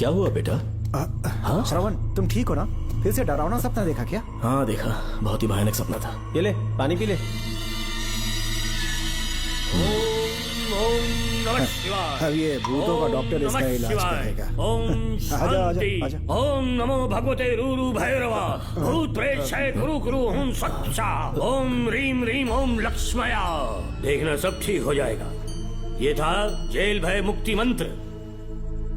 क्या हुआ बेटा? हाँ श्रवण, तुम ठीक हो ना? फिर से डरावना सपना देखा क्या? हाँ देखा, बहुत ही भयानक सपना था। ये ले पानी पी ले। अब ये भूतों का डॉक्टर इसका इलाज करेगा। ओम आजा आजा शांति। आजा। ओम नमो भगवते रूरु भैरवा भूत प्रेत शय गुरु गुरु ओम सच्चा ओम रीम रीम ओम लक्ष्मया। देखना सब ठीक हो जाएगा। ये था जेल भय मुक्ति मंत्र।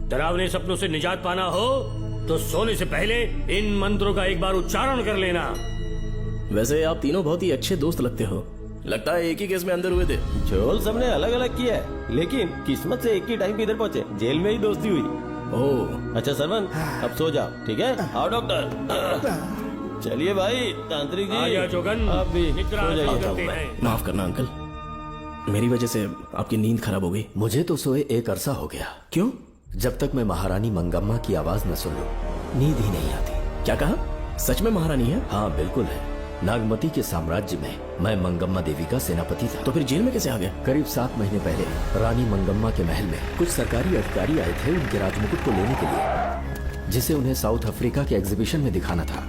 डरावने सपनों से निजात पाना हो तो सोने से पहले इन मंत्रों का एक बार उच्चारण कर लेना। वैसे आप तीनों बहुत ही अच्छे दोस्त लगते हो। लगता है एक ही केस में अंदर हुए थे। झोल सबने अलग अलग किया है, लेकिन किस्मत से एक ही टाइम पे इधर पहुंचे। जेल में ही दोस्ती हुई। ओह अच्छा सरवन, अब सो जाओ, ठीक है? आओ डॉक्टर। चलिए भाई तांत्रिक जी, आजा जोगन, आप भी निद्रा सो आरती जाइए। करते हैं। माफ करना अंकल, मेरी वजह से आपकी नींद खराब हो गई। मुझे तो सोए एक अरसा हो गया। क्यों? जब तक मैं महारानी मंगम्मा की आवाज न सुन लूं, नींद ही नहीं आती। क्या कहा? सच में महारानी है? हाँ बिल्कुल है। नागमती के साम्राज्य में मैं मंगम्मा देवी का सेनापति था। तो फिर जेल में कैसे आ गए? करीब 7 महीने पहले रानी मंगम्मा के महल में कुछ सरकारी अधिकारी आए थे उनके राजमुकुट को लेने के लिए, जिसे उन्हें साउथ अफ्रीका के एग्जीबिशन में दिखाना था।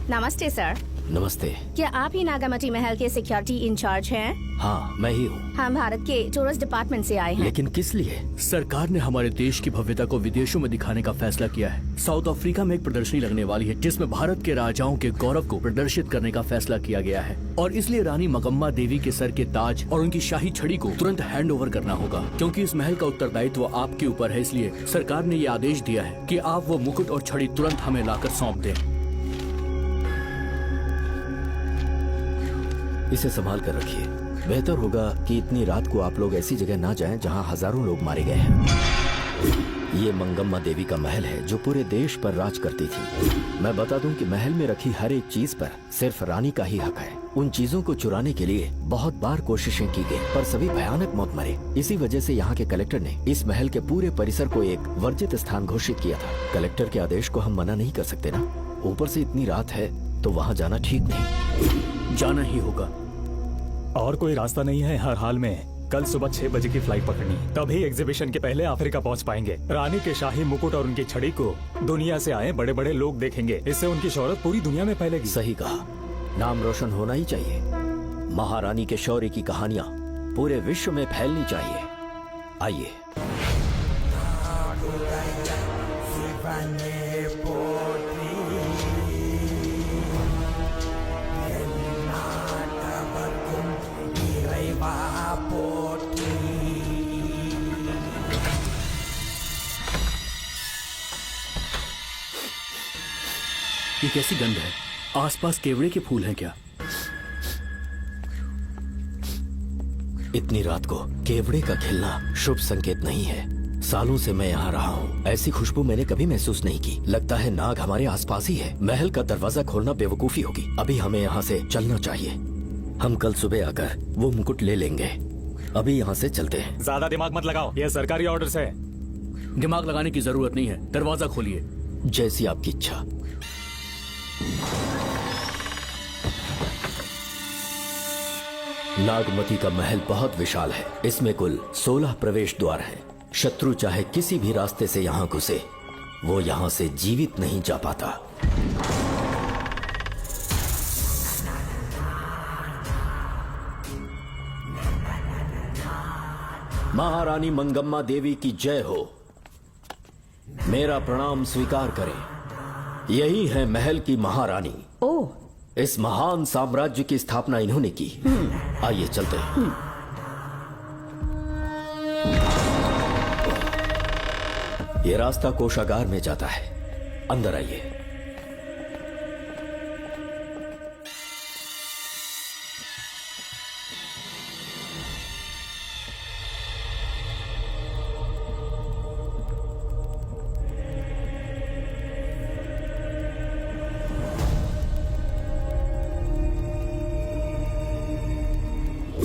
नमस्ते सर। नमस्ते। क्या आप ही नागामती महल के सिक्योरिटी इंचार्ज हैं? हाँ मैं ही हूँ। हम भारत के टूरिस्ट डिपार्टमेंट से आए हैं। लेकिन किस लिए? सरकार ने हमारे देश की भव्यता को विदेशों में दिखाने का फैसला किया है। साउथ अफ्रीका में एक प्रदर्शनी लगने वाली है जिसमें भारत के राजाओं के गौरव को प्रदर्शित करने का फैसला किया गया है, और इसलिए रानी मंगम्मा देवी के सर के ताज और उनकी शाही छड़ी को तुरंत हैंड ओवर करना होगा। क्योंकि इस महल का उत्तरदायित्व आपके ऊपर है, इसलिए सरकार ने ये आदेश दिया है कि आप वो मुकुट और छड़ी तुरंत हमें लाकर सौंप दें। इसे संभाल कर रखिए। बेहतर होगा कि इतनी रात को आप लोग ऐसी जगह ना जाएं जहां हजारों लोग मारे गए हैं। ये मंगम्मा देवी का महल है जो पूरे देश पर राज करती थी। मैं बता दूं कि महल में रखी हर एक चीज पर सिर्फ रानी का ही हक है। उन चीजों को चुराने के लिए बहुत बार कोशिशें की गई, पर सभी भयानक मौत मरे। इसी वजह से यहाँ के कलेक्टर ने इस महल के पूरे परिसर को एक वर्जित स्थान घोषित किया था। कलेक्टर के आदेश को हम मना नहीं कर सकते ना। ऊपर से इतनी रात है तो वहाँ जाना ठीक नहीं। जाना ही होगा। और कोई रास्ता नहीं है हर हाल में। कल सुबह 6 बजे की फ्लाइट पकड़नी, तभी एग्जीबिशन के पहले अफ्रीका पहुंच पाएंगे। रानी के शाही मुकुट और उनकी छड़ी को दुनिया से आए बड़े बड़े लोग देखेंगे। इससे उनकी शोहरत पूरी दुनिया में फैलेगी। सही कहा, नाम रोशन होना ही चाहिए। महारानी के शौर्य की कहानियां पूरे विश्व में फैलनी चाहिए। आइए। ये कैसी गंध है? आसपास केवड़े के फूल हैं क्या? इतनी रात को केवड़े का खिलना शुभ संकेत नहीं है। सालों से मैं यहाँ रहा हूँ, ऐसी खुशबू मैंने कभी महसूस नहीं की। लगता है नाग हमारे आसपास ही है। महल का दरवाजा खोलना बेवकूफी होगी। अभी हमें यहाँ से चलना चाहिए। हम कल सुबह आकर वो मुकुट ले लेंगे। अभी यहाँ से चलते हैं। ज्यादा दिमाग मत लगाओ, ये सरकारी ऑर्डर्स है। दिमाग लगाने की जरूरत नहीं है, दरवाजा खोलिए। जैसी आपकी इच्छा। नागमती का महल बहुत विशाल है। इसमें कुल 16 प्रवेश द्वार हैं। शत्रु चाहे किसी भी रास्ते से यहाँ घुसे, वो यहाँ से जीवित नहीं जा पाता। महारानी मंगम्मा देवी की जय हो। मेरा प्रणाम स्वीकार करें। यही है महल की महारानी। ओह, इस महान साम्राज्य की स्थापना इन्होंने की। आइए चलते हैं। ये रास्ता कोषागार में जाता है। अंदर आइए।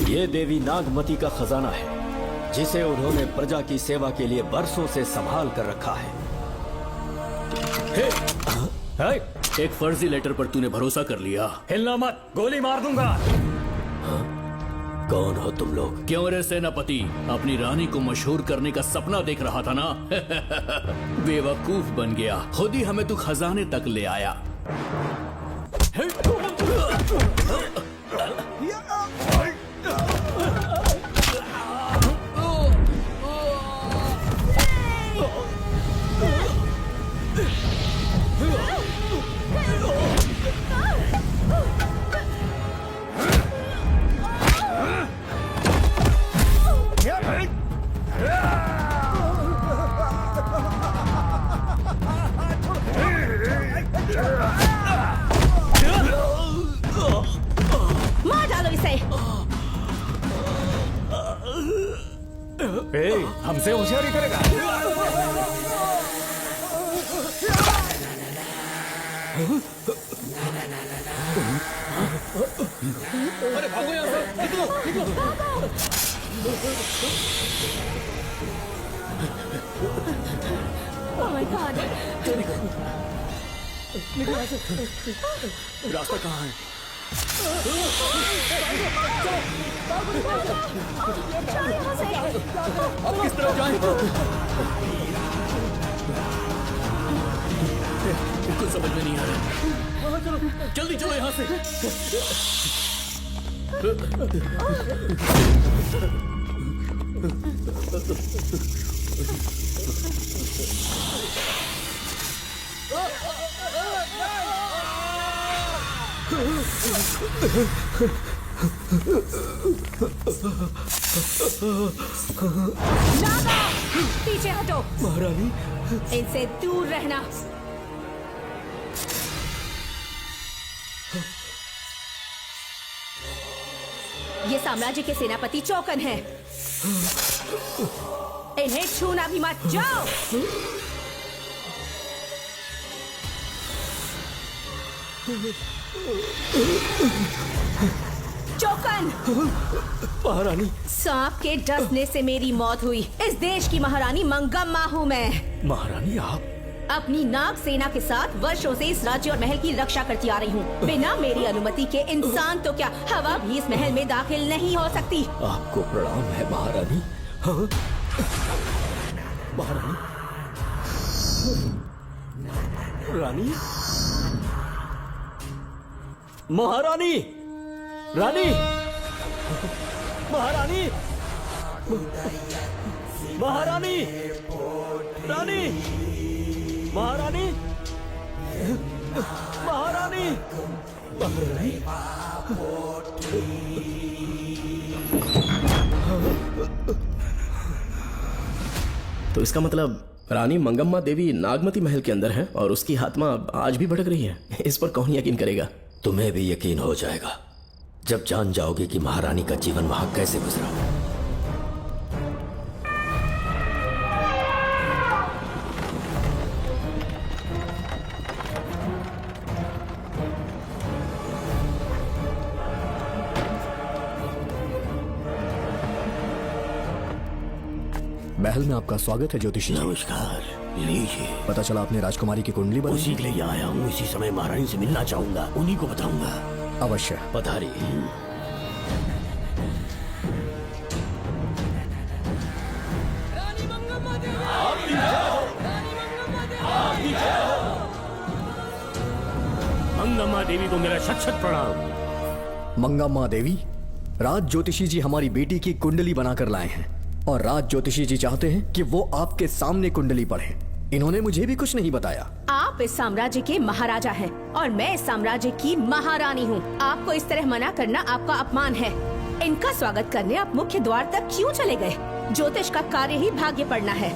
ये देवी नागमती का खजाना है, जिसे उन्होंने प्रजा की सेवा के लिए बरसों से संभाल कर रखा है। एक फर्जी लेटर पर तूने भरोसा कर लिया। हिलना मत, गोली मार दूंगा। कौन हो तुम लोग? क्यों रे सेनापति, अपनी रानी को मशहूर करने का सपना देख रहा था ना? बेवकूफ बन गया, खुद ही हमें तू खजाने तक ले आया। मार डालो इसे। हमसे होशियारी करेगा। अरे भागो यहाँ से, निकलो निकलो। Oh my God! रास्ता कहाँ है? अब किस तरफ जाएं? कुछ समझ में नहीं आ रहा। जल्दी चलो यहाँ से। नागा, पीछे हटो। महारानी, इनसे दूर रहना। ये साम्राज्य के सेनापति चौकन हैं। इन्हें छूना भी मत। जाओ। चौकन, महारानी। सांप के डसने से मेरी मौत हुई। इस देश की महारानी मंगम्मा हूँ मैं। महारानी आप? अपनी नाग सेना के साथ वर्षों से इस राज्य और महल की रक्षा करती आ रही हूँ। बिना मेरी अनुमति के इंसान तो क्या, हवा भी इस महल में दाखिल नहीं हो सकती। आपको प्रणाम है महारानी। हाँ? महारानी, रानी, महारानी, रानी, महारानी, महारानी, रानी, महारानी, महारानी, महारानी। तो इसका मतलब रानी मंगम्मा देवी नागमती महल के अंदर है और उसकी आत्मा आज भी भटक रही है। इस पर कौन यकीन करेगा? तुम्हें भी यकीन हो जाएगा जब जान जाओगे कि महारानी का जीवन वहां कैसे गुजरा। महल में आपका स्वागत है ज्योतिषी। नमस्कार, लीजिए। पता चला आपने राजकुमारी की कुंडली बनाई। उसी के लिए आया हूँ। इसी समय महारानी से मिलना चाहूंगा, उन्हीं को बताऊंगा। अवश्य। पधारी। मंगम्मा देवी को मेरा शत शत प्रणाम। मंगम्मा देवी, राज ज्योतिषी जी हमारी बेटी की कुंडली बनाकर लाए हैं और राज ज्योतिषी जी चाहते हैं कि वो आपके सामने कुंडली पढ़े। इन्होंने मुझे भी कुछ नहीं बताया। आप इस साम्राज्य के महाराजा हैं और मैं इस साम्राज्य की महारानी हूँ। आपको इस तरह मना करना आपका अपमान है। इनका स्वागत करने आप मुख्य द्वार तक क्यों चले गए? ज्योतिष का कार्य ही भाग्य पढ़ना है।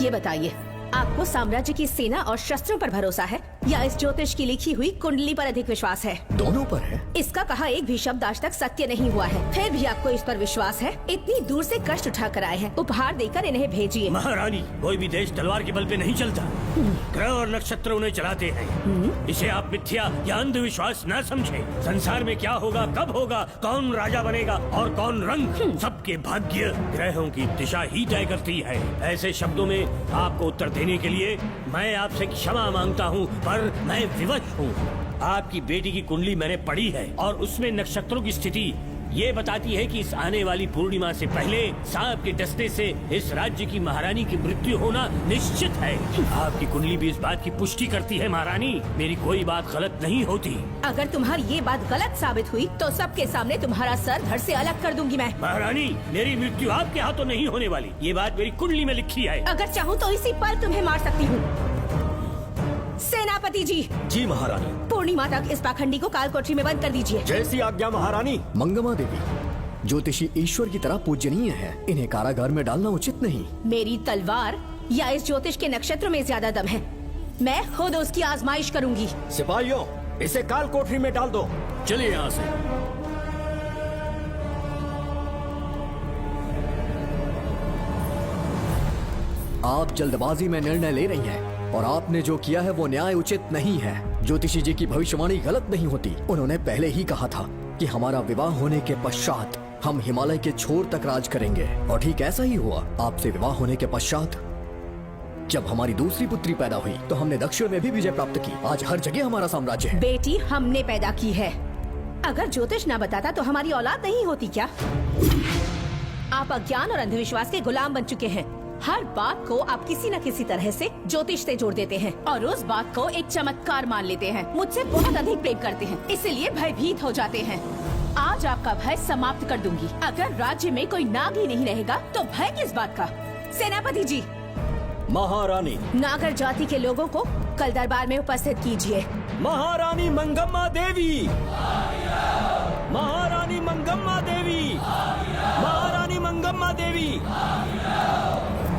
ये बताइए, आपको साम्राज्य की सेना और शस्त्रों पर भरोसा है या इस ज्योतिष की लिखी हुई कुंडली पर अधिक विश्वास है? दोनों पर है। इसका कहा एक भी शब्द आज तक सत्य नहीं हुआ है, फिर भी आपको इस पर विश्वास है? इतनी दूर से कष्ट उठा कर आए हैं, उपहार देकर इन्हें भेजिए। महारानी, कोई भी देश तलवार के बल पे नहीं चलता। ग्रह और नक्षत्र उन्हें चलाते हैं। इसे आप मिथ्या या अंधविश्वास न समझे। संसार में क्या होगा, कब होगा, कौन राजा बनेगा और कौन रंग, सबके भाग्य ग्रहों की दिशा ही तय करती है। ऐसे शब्दों में आपको उत्तर देने के लिए मैं आपसे क्षमा मांगता हूँ, पर पर मैं विवश हूँ। आपकी बेटी की कुंडली मैंने पढ़ी है और उसमें नक्षत्रों की स्थिति ये बताती है कि इस आने वाली पूर्णिमा से पहले सांप के डसने से इस राज्य की महारानी की मृत्यु होना निश्चित है। आपकी कुंडली भी इस बात की पुष्टि करती है महारानी, मेरी कोई बात गलत नहीं होती। अगर तुम्हारी ये बात गलत साबित हुई तो सबके सामने तुम्हारा सर धड़ से अलग कर दूंगी मैं। महारानी, मेरी मृत्यु आपके हाथों नहीं होने वाली, ये बात मेरी कुंडली में लिखी है। अगर चाहूँ तो इसी पल तुम्हें मार सकती हूँ। सेनापति जी, जी महारानी। पूर्णिमा तक इस पाखंडी को काल कोठरी में बंद कर दीजिए। जैसी आज्ञा महारानी। मंगम्मा देवी ज्योतिषी ईश्वर की तरह पूजनीय है, इन्हें कारागार में डालना उचित नहीं। मेरी तलवार या इस ज्योतिष के नक्षत्र में ज्यादा दम है, मैं खुद उसकी आजमाइश करूंगी। सिपाहियों, इसे काल कोठरी में डाल दो। चलिए यहाँ से। आप जल्दबाजी में निर्णय ले रही हैं और आपने जो किया है वो न्याय उचित नहीं है। ज्योतिषी जी की भविष्यवाणी गलत नहीं होती। उन्होंने पहले ही कहा था कि हमारा विवाह होने के पश्चात हम हिमालय के छोर तक राज करेंगे, और ठीक ऐसा ही हुआ। आपसे विवाह होने के पश्चात जब हमारी दूसरी पुत्री पैदा हुई तो हमने दक्षिण में भी विजय प्राप्त की। आज हर जगह हमारा साम्राज्य है। बेटी हमने पैदा की है, अगर ज्योतिष न बताता तो हमारी औलाद नहीं होती क्या? आप अज्ञान और अंधविश्वास के गुलाम बन चुके हैं। हर बात को आप किसी न किसी तरह से ज्योतिष से जोड़ देते हैं और उस बात को एक चमत्कार मान लेते हैं। मुझसे बहुत अधिक प्रेम करते हैं, इसीलिए भयभीत हो जाते हैं। आज आपका भय समाप्त कर दूंगी। अगर राज्य में कोई नाग ही नहीं रहेगा तो भय किस बात का? सेनापति जी। महारानी। नागर जाति के लोगों को कल दरबार में उपस्थित कीजिए। महारानी मंगम्मा देवी। महारानी मंगम्मा देवी। महारानी मंगम्मा देवी।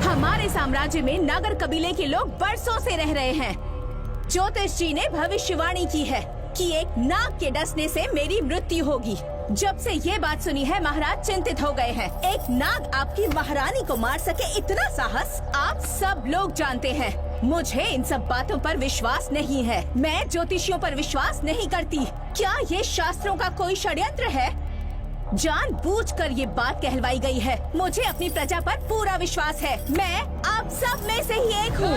हमारे साम्राज्य में नागर कबीले के लोग बरसों से रह रहे हैं। ज्योतिष जी ने भविष्यवाणी की है कि एक नाग के डसने से मेरी मृत्यु होगी। जब से ये बात सुनी है महाराज चिंतित हो गए हैं। एक नाग आपकी महारानी को मार सके इतना साहस आप सब लोग जानते हैं। मुझे इन सब बातों पर विश्वास नहीं है। मैं ज्योतिषियों पर विश्वास नहीं करती। क्या ये शास्त्रों का कोई षड्यंत्र है? जानबूझकर ये बात कहलवाई गई है। मुझे अपनी प्रजा पर पूरा विश्वास है। मैं आप सब में से ही एक हूँ।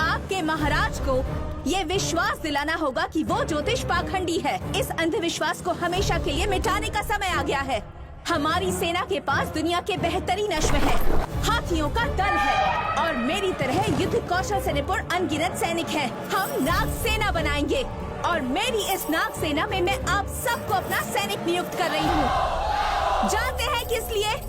आपके महाराज को ये विश्वास दिलाना होगा कि वो ज्योतिष पाखंडी है। इस अंधविश्वास को हमेशा के लिए मिटाने का समय आ गया है। हमारी सेना के पास दुनिया के बेहतरीन अश्व है, हाथियों का दल है और मेरी तरह युद्ध कौशल से निपुण अनगिनत सैनिक हैं। हम नाग सेना बनाएंगे और मेरी इस नाग सेना में मैं आप सबको अपना सैनिक नियुक्त कर रही हूँ। जानते हैं किस लिए?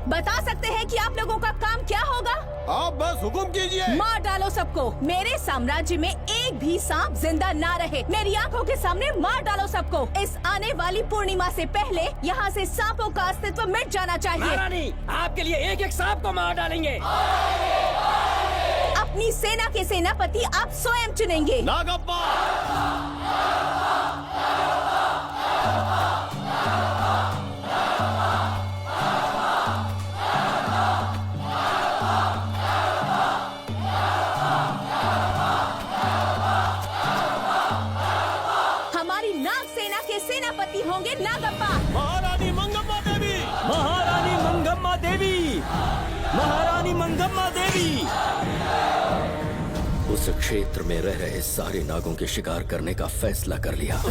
बता सकते हैं कि आप लोगों का काम क्या होगा? आप बस हुक्म कीजिए। मार डालो सबको। मेरे साम्राज्य में एक भी सांप जिंदा ना रहे। मेरी आंखों के सामने मार डालो सबको। इस आने वाली पूर्णिमा से पहले यहाँ से सांपों का अस्तित्व मिट जाना चाहिए। महारानी, आपके लिए एक एक सांप को मार डालेंगे। अपनी सेना के सेनापति आप स्वयं चुनेंगे। नागप्पा। सेनापति होंगे नागप्पा। महारानी मंगम्मा देवी। महारानी मंगम्मा देवी। महारानी मंगम्मा देवी। उस क्षेत्र में रह रहे सारे नागों के शिकार करने का फैसला कर लिया।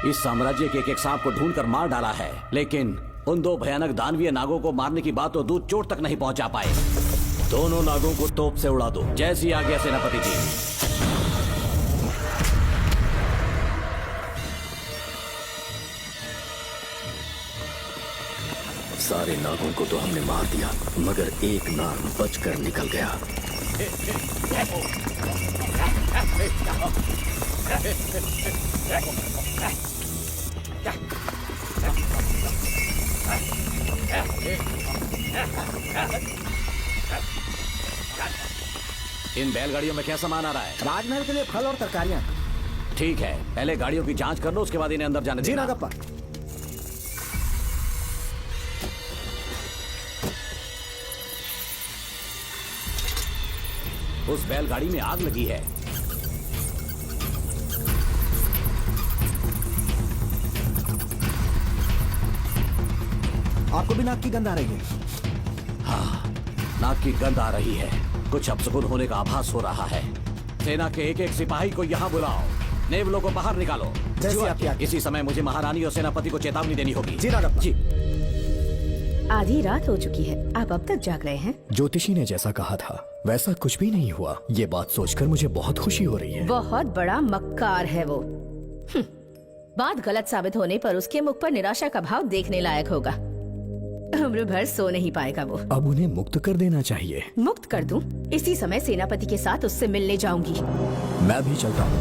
इस साम्राज्य के एक सांप को ढूंढकर मार डाला है, लेकिन उन दो भयानक दानवीय नागों को मारने की बात तो दूध चोट तक नहीं पहुंचा पाए। दोनों नागों को तोप से उड़ा दो। जैसी आज्ञा सेनापति जी। सारे नागों को तो हमने मार दिया, मगर एक नाग बचकर निकल गया। इन बैलगाड़ियों में क्या सामान आ रहा है? राजमहल के लिए फल और तरकारियां। ठीक है, पहले गाड़ियों की जांच कर लो, उसके बाद इन्हें अंदर जाने देना। नागप्पा। उस बैलगाड़ी में आग लगी है। आपको भी नाक की गंध आ रही है? हाँ, नाक की गंध आ रही है। कुछ अपशकुन होने का आभास हो रहा है। सेना के एक एक सिपाही को यहाँ बुलाओ, नेवलों को बाहर निकालो। जैसी आपकी आज्ञा। इसी समय मुझे महारानी और सेनापति को चेतावनी देनी होगी। जी नागप्पा। जी। आधी रात हो चुकी है, आप अब तक जाग रहे हैं? ज्योतिषी ने जैसा कहा था वैसा कुछ भी नहीं हुआ। ये बात सोचकर मुझे बहुत खुशी हो रही है। बहुत बड़ा मक्कार है वो। बात गलत साबित होने पर उसके मुख पर निराशा का भाव देखने लायक होगा। उम्र भर सो नहीं पाएगा वो। अब उन्हें मुक्त कर देना चाहिए। मुक्त कर दूं? इसी समय सेनापति के साथ उससे मिलने जाऊंगी। मैं भी चलता हूँ।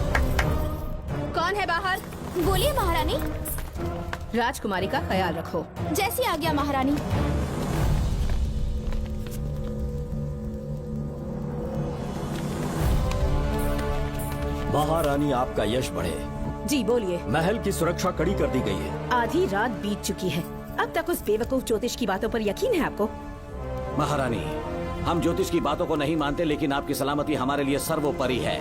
कौन है बाहर? बोलिए महारानी। राजकुमारी का ख्याल रखो। जैसी आज्ञा महारानी। महारानी, आपका यश बढ़े। जी बोलिए। महल की सुरक्षा कड़ी कर दी गई है। आधी रात बीत चुकी है, अब तक उस बेवकूफ ज्योतिष की बातों पर यकीन है आपको? महारानी, हम ज्योतिष की बातों को नहीं मानते, लेकिन आपकी सलामती हमारे लिए सर्वोपरि है।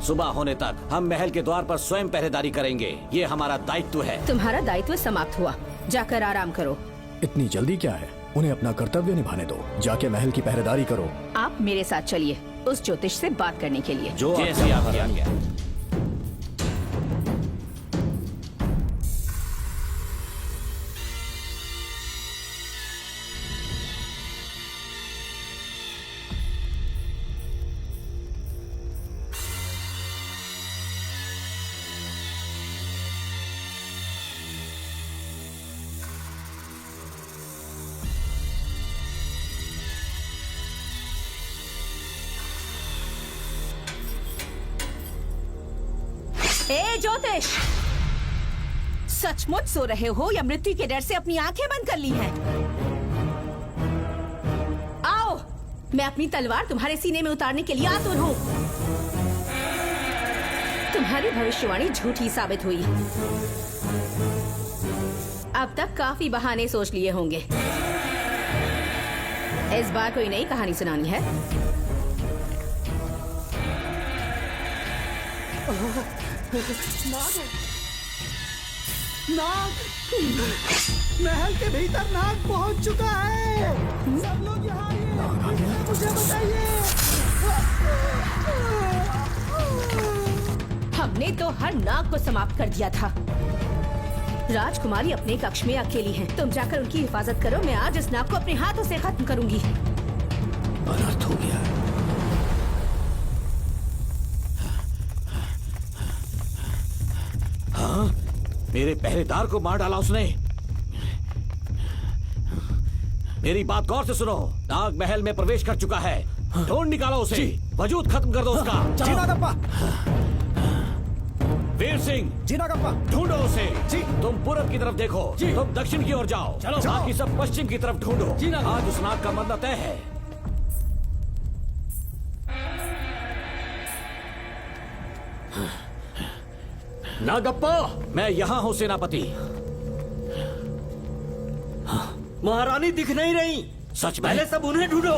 सुबह होने तक हम महल के द्वार पर स्वयं पहरेदारी करेंगे, ये हमारा दायित्व है। तुम्हारा दायित्व समाप्त हुआ, जाकर आराम करो। इतनी जल्दी क्या है? उन्हें अपना कर्तव्य निभाने दो। जाके महल की पहरेदारी करो। आप मेरे साथ चलिए उस ज्योतिष से बात करने के लिए। जो जैसी आपकी आज्ञा। ए ज्योतिष, सचमुच सो रहे हो या मृत्यु के डर से अपनी आंखें बंद कर ली हैं? आओ, मैं अपनी तलवार तुम्हारे सीने में उतारने के लिए आतुर हूँ। तुम्हारी भविष्यवाणी झूठी साबित हुई। अब तक काफी बहाने सोच लिए होंगे। इस बार कोई नई कहानी सुनानी है? नाग! महल के भीतर नाग पहुंच चुका है। सब लोग यहाँ आइए, मुझे बताइए। हमने तो हर नाग को समाप्त कर दिया था। राजकुमारी अपने कक्ष में अकेली है, तुम जाकर उनकी हिफाजत करो। मैं आज इस नाग को अपने हाथों से खत्म करूंगी। अनर्थ हो गया। हाँ, मेरे पहरेदार को मार डाला उसने। मेरी बात गौर से सुनो। नाग महल में प्रवेश कर चुका है। ढूंढ निकालो उसे, वजूद खत्म कर दो उसका। जी नागप्पा। वीर सिंह, जी नागप्पा। ढूंढो उसे। जी। तुम पूरब की तरफ देखो, तुम दक्षिण की ओर जाओ। चलो। बाकी सब पश्चिम की तरफ ढूंढो। जी नागप्पा। आज उस नाग का मरना तय है। नागप्पा, मैं यहाँ हूँ सेनापति। महारानी दिख नहीं रही। सच में? पहले सब उन्हें ढूंढो।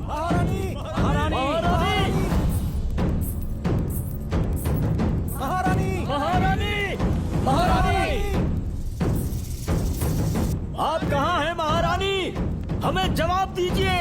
महारानी! महारानी! महारानी! महारानी! महारानी! आप कहाँ हैं महारानी? हमें जवाब दीजिए।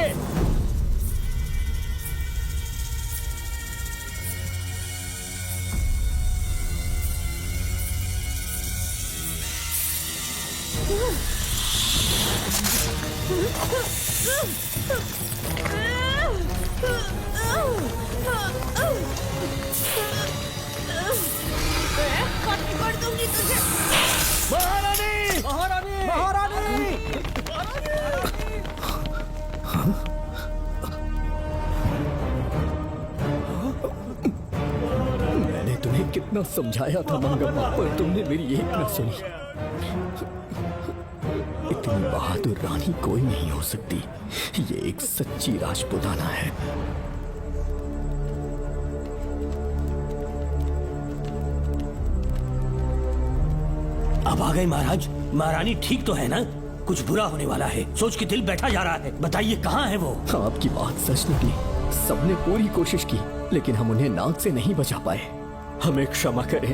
मारूंगी तुझे। महारानी महारानी महारानी मैंने तुम्हें कितना समझाया था मंगम्मा, पर तुमने मेरी एक न सुनी। इतनी बहादुर रानी कोई नहीं हो सकती। ये एक सच्ची राजपुताना है। अब आ गए महाराज। महारानी ठीक तो है ना? कुछ बुरा होने वाला है, सोच के दिल बैठा जा रहा है। बताइए कहाँ है वो? आपकी बात सच निकली। सबने पूरी कोशिश की, लेकिन हम उन्हें नाग से नहीं बचा पाए। हमें क्षमा करें,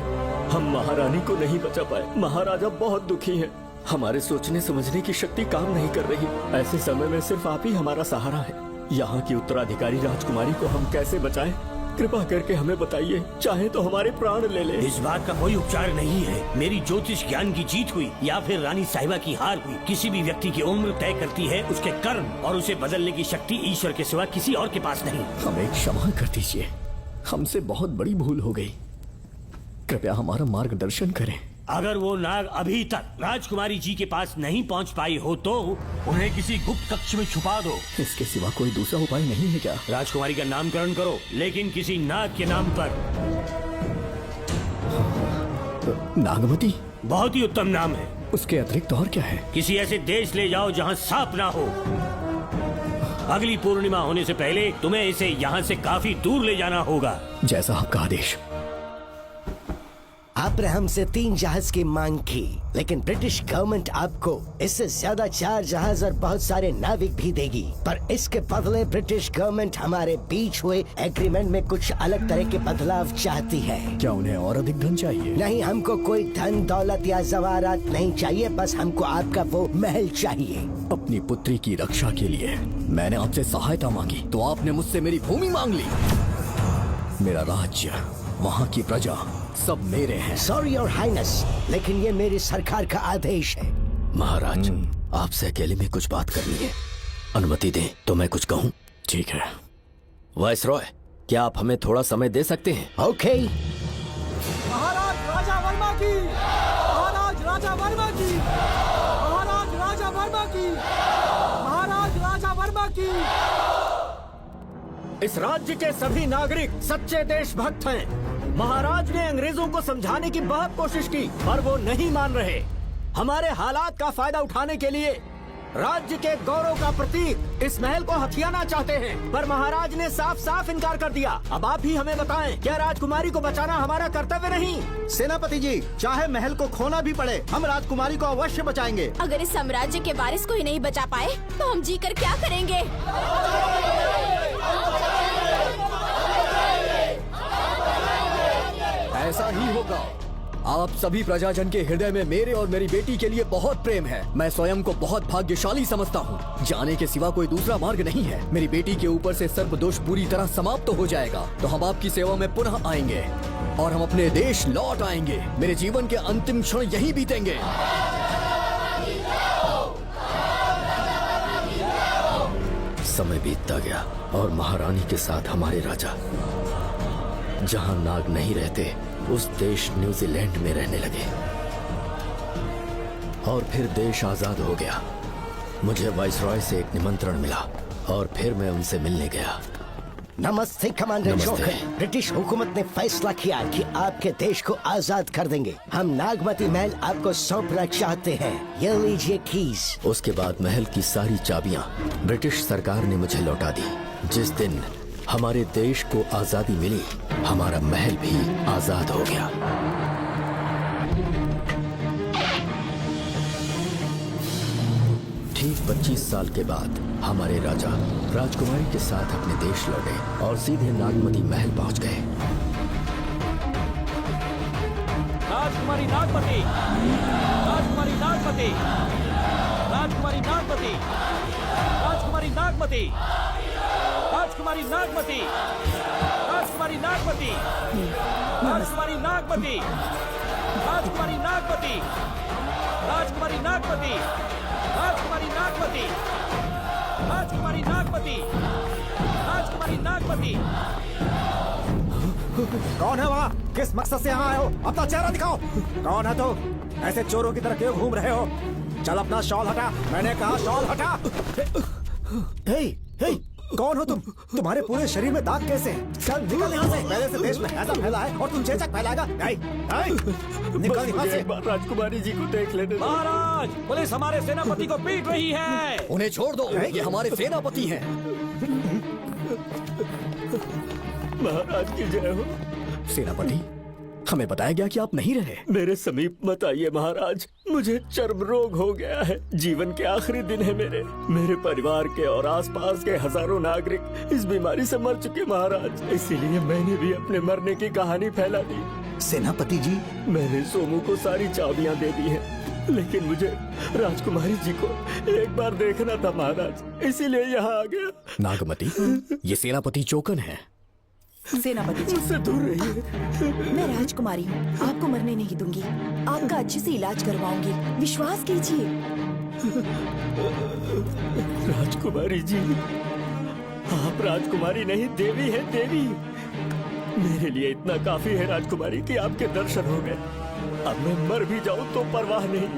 हम महारानी को नहीं बचा पाए। महाराजा बहुत दुखी हैं। हमारे सोचने समझने की शक्ति काम नहीं कर रही। ऐसे समय में सिर्फ आप ही हमारा सहारा है। यहाँ की उत्तराधिकारी राजकुमारी को हम कैसे बचाएं? कृपा करके हमें बताइए, चाहे तो हमारे प्राण ले ले। इस बात का कोई उपचार नहीं है। मेरी ज्योतिष ज्ञान की जीत हुई या फिर रानी साहिबा की हार हुई। किसी भी व्यक्ति की उम्र तय करती है उसके कर्म, और उसे बदलने की शक्ति ईश्वर के सिवा किसी और के पास नहीं। हमें क्षमा कर दीजिए, हमसे बहुत बड़ी भूल हो गई। कृपया हमारा मार्गदर्शन करें। अगर वो नाग अभी तक राजकुमारी जी के पास नहीं पहुंच पाई हो तो उन्हें किसी गुप्त कक्ष में छुपा दो। इसके सिवा कोई दूसरा उपाय नहीं है क्या? राजकुमारी का नामकरण करो, लेकिन किसी नाग के नाम पर। नागमती बहुत ही उत्तम नाम है। उसके अतिरिक्त और क्या है? किसी ऐसे देश ले जाओ जहाँ सांप ना हो। अगली पूर्णिमा होने से पहले तुम्हें इसे यहाँ से काफी दूर ले जाना होगा। जैसा आपका आदेश। आपने हमसे 3 जहाज की मांग की, लेकिन ब्रिटिश गवर्नमेंट आपको इससे ज्यादा 4 जहाज और बहुत सारे नाविक भी देगी। पर इसके बदले ब्रिटिश गवर्नमेंट हमारे बीच हुए एग्रीमेंट में कुछ अलग तरह के बदलाव चाहती है। क्या उन्हें और अधिक धन चाहिए? नहीं, हमको कोई धन दौलत या जवाहरात नहीं चाहिए, बस हमको आपका वो महल चाहिए। अपनी पुत्री की रक्षा के लिए मैंने आपसे सहायता मांगी तो आपने मुझसे मेरी भूमि मांग ली। मेरा राज्य, वहाँ की प्रजा सब मेरे हैं। सॉरी योर हाइनेस, लेकिन ये मेरी सरकार का आदेश है। महाराज, आपसे अकेले में कुछ बात करनी है। अनुमति दें तो मैं कुछ कहूँ? ठीक है। वायसरॉय, क्या आप हमें थोड़ा समय दे सकते हैं? ओके। महाराज राजा वर्मा की, महाराज राजा वर्मा की, महाराज राजा वर्मा की, महाराज राजा वर्मा की। इस राज्य के सभी नागरिक सच्चे देशभक्त हैं। महाराज ने अंग्रेजों को समझाने की बहुत कोशिश की, पर वो नहीं मान रहे। हमारे हालात का फायदा उठाने के लिए राज्य के गौरव का प्रतीक इस महल को हथियाना चाहते हैं, पर महाराज ने साफ साफ इनकार कर दिया। अब आप ही हमें बताएं, क्या राजकुमारी को बचाना हमारा कर्तव्य नहीं? सेनापति जी, चाहे महल को खोना भी पड़े, हम राजकुमारी को अवश्य बचाएंगे। अगर इस साम्राज्य के वारिस को ही नहीं बचा पाए तो हम जीकर क्या करेंगे? ऐसा ही होगा। आप सभी प्रजाजन के हृदय में मेरे और मेरी बेटी के लिए बहुत प्रेम है। मैं स्वयं को बहुत भाग्यशाली समझता हूँ। जाने के सिवा कोई दूसरा मार्ग नहीं है। मेरी बेटी के ऊपर से सर्पदोष पूरी तरह समाप्त हो जाएगा तो हम आपकी सेवा में पुनः आएंगे और हम अपने देश लौट आएंगे। मेरे जीवन के अंतिम क्षण यहीं बीतेंगे। समय बीतता गया और महारानी के साथ हमारे राजा जहां नाग नहीं रहते उस देश न्यूजीलैंड में रहने लगे और फिर देश आजाद हो गया। मुझे वाइसरॉय से एक निमंत्रण मिला और फिर मैं उनसे मिलने गया। नमस्ते कमांडर जोकर। ब्रिटिश हुकूमत ने फैसला किया कि आपके देश को आजाद कर देंगे। हम नागमती महल आपको सौंपना चाहते हैं। ये लीजिए कीज। उसके बाद महल की सारी चाबियां ब्रिटिश सरकार ने मुझे लौटा दी। जिस दिन हमारे देश को आजादी मिली, हमारा महल भी आजाद हो गया। ठीक 25 साल के बाद हमारे राजा राजकुमारी के साथ अपने देश लौटे और सीधे नागमती महल पहुंच गए। राजकुमारी नागमती, राजकुमारी नागमती, राजकुमारी नागमती, राजकुमारी नागमती, राजकुमारी नागमती, राजकुमारी नागमती, राजकुमारी नागमती, राजकुमारी नागमती, राजकुमारी नागमती, राजकुमारी नागमती, राजकुमारी नागमती, राजकुमारी नागमती। कौन है वहाँ? किस मकसद से यहाँ आए हो? अपना चेहरा दिखाओ। कौन है तो? ऐसे चोरों की तरह क्यों घूम रहे हो? चल अपना शॉल हटा, मैंने कहा शॉल हटा। हे, हे, कौन हो तुम? तुम्हारे पूरे शरीर में दाग कैसे हैं? चल निकल यहाँ से। पहले से देश में ऐसा फैला है और तुम चेचक फैलाएगा? निकल यहाँ से। राजकुमारी जी को देख लेने दो। महाराज, पुलिस हमारे सेनापति को पीट रही है। उन्हें छोड़ दो, ये हमारे सेनापति हैं। महाराज की जय हो। सेनापति, हमें बताया गया कि आप नहीं रहे। मेरे समीप मत आइए महाराज, मुझे चर्म रोग हो गया है। जीवन के आखिरी दिन है मेरे परिवार के और आसपास के हजारों नागरिक इस बीमारी से मर चुके महाराज। इसीलिए मैंने भी अपने मरने की कहानी फैला दी। सेनापति जी, मैंने सोमू को सारी चाबियां दे दी हैं, लेकिन मुझे राजकुमारी जी को एक बार देखना था महाराज, इसीलिए यहाँ आ गया। नागमती, ये सेनापति चोकन है। सेनापति जी, मुझसे दूर रहिए। मैं राजकुमारी हूँ, आपको मरने नहीं दूंगी। आपका अच्छे से इलाज करवाऊंगी, विश्वास कीजिए। राजकुमारी जी, आप राजकुमारी नहीं देवी है, देवी। मेरे लिए इतना काफी है राजकुमारी कि आपके दर्शन हो गए। अब मैं मर भी जाऊं तो परवाह नहीं।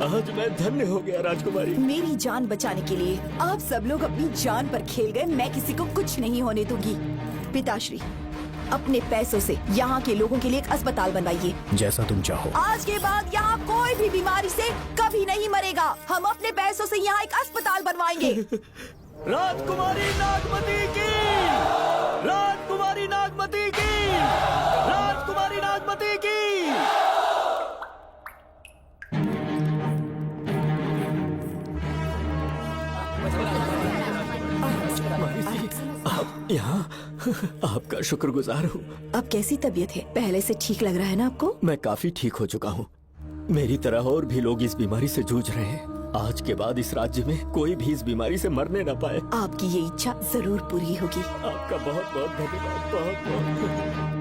आज मैं धन्य हो गया राजकुमारी। मेरी जान बचाने के लिए आप सब लोग अपनी जान पर खेल गए। मैं किसी को कुछ नहीं होने दूंगी। पिताश्री, अपने पैसों से यहाँ के लोगों के लिए एक अस्पताल बनवाइए। जैसा तुम चाहो। आज के बाद यहाँ कोई भी बीमारी से कभी नहीं मरेगा। हम अपने पैसों से यहाँ एक अस्पताल बनवाएंगे। राजकुमारी नागमती की, राजकुमारी नागमती की, राजकुमारी नागमती की। आप यहाँ, आपका शुक्रगुजार हूँ। अब कैसी तबीयत है? पहले से ठीक लग रहा है ना आपको? मैं काफी ठीक हो चुका हूँ। मेरी तरह और भी लोग इस बीमारी से जूझ रहे हैं। आज के बाद इस राज्य में कोई भी इस बीमारी से मरने न पाए। आपकी ये इच्छा जरूर पूरी होगी। आपका बहुत बहुत धन्यवाद, बहुत बहुत।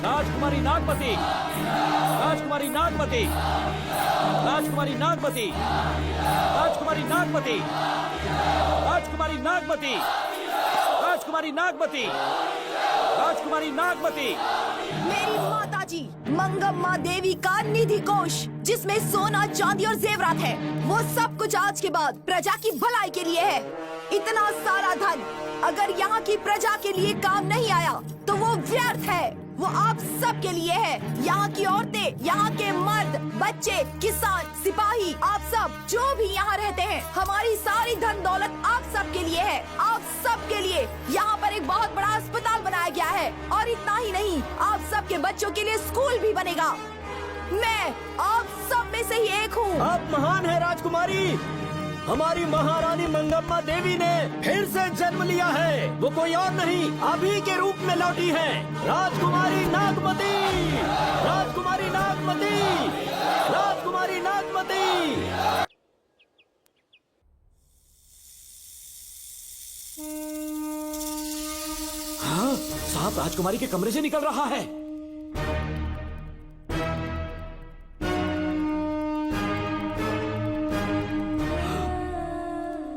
राजकुमारी नागमती, राजकुमारी नागमती, राजकुमारी नागमती, राजकुमारी नागमती, राजकुमारी नागमती, राजकुमारी नागमती, राजकुमारी नागमती। मेरी माता जी मंगम्मा देवी का निधि कोष, जिसमें सोना, चांदी और जेवरात है, वो सब कुछ आज के बाद प्रजा की भलाई के लिए है। इतना सारा धन अगर यहाँ की प्रजा के लिए काम नहीं आया तो वो व्यर्थ है। वो आप सब के लिए है। यहाँ की औरतें, यहाँ के मर्द, बच्चे, किसान, सिपाही, आप सब जो भी यहाँ रहते हैं, हमारी सारी धन दौलत आप सब के लिए है। आप सब के लिए यहाँ पर एक बहुत बड़ा अस्पताल बनाया गया है और इतना ही नहीं, आप सब के बच्चों के लिए स्कूल भी बनेगा। मैं आप सब में से ही एक हूँ। आप महान है राजकुमारी। हमारी महारानी मंगम्मा देवी ने फिर से जन्म लिया है। वो कोई और नहीं, अभी के रूप में लौटी है। राजकुमारी नागमती, राजकुमारी नागमती, राजकुमारी नागमती। हाँ, सांप राजकुमारी के कमरे से निकल रहा है।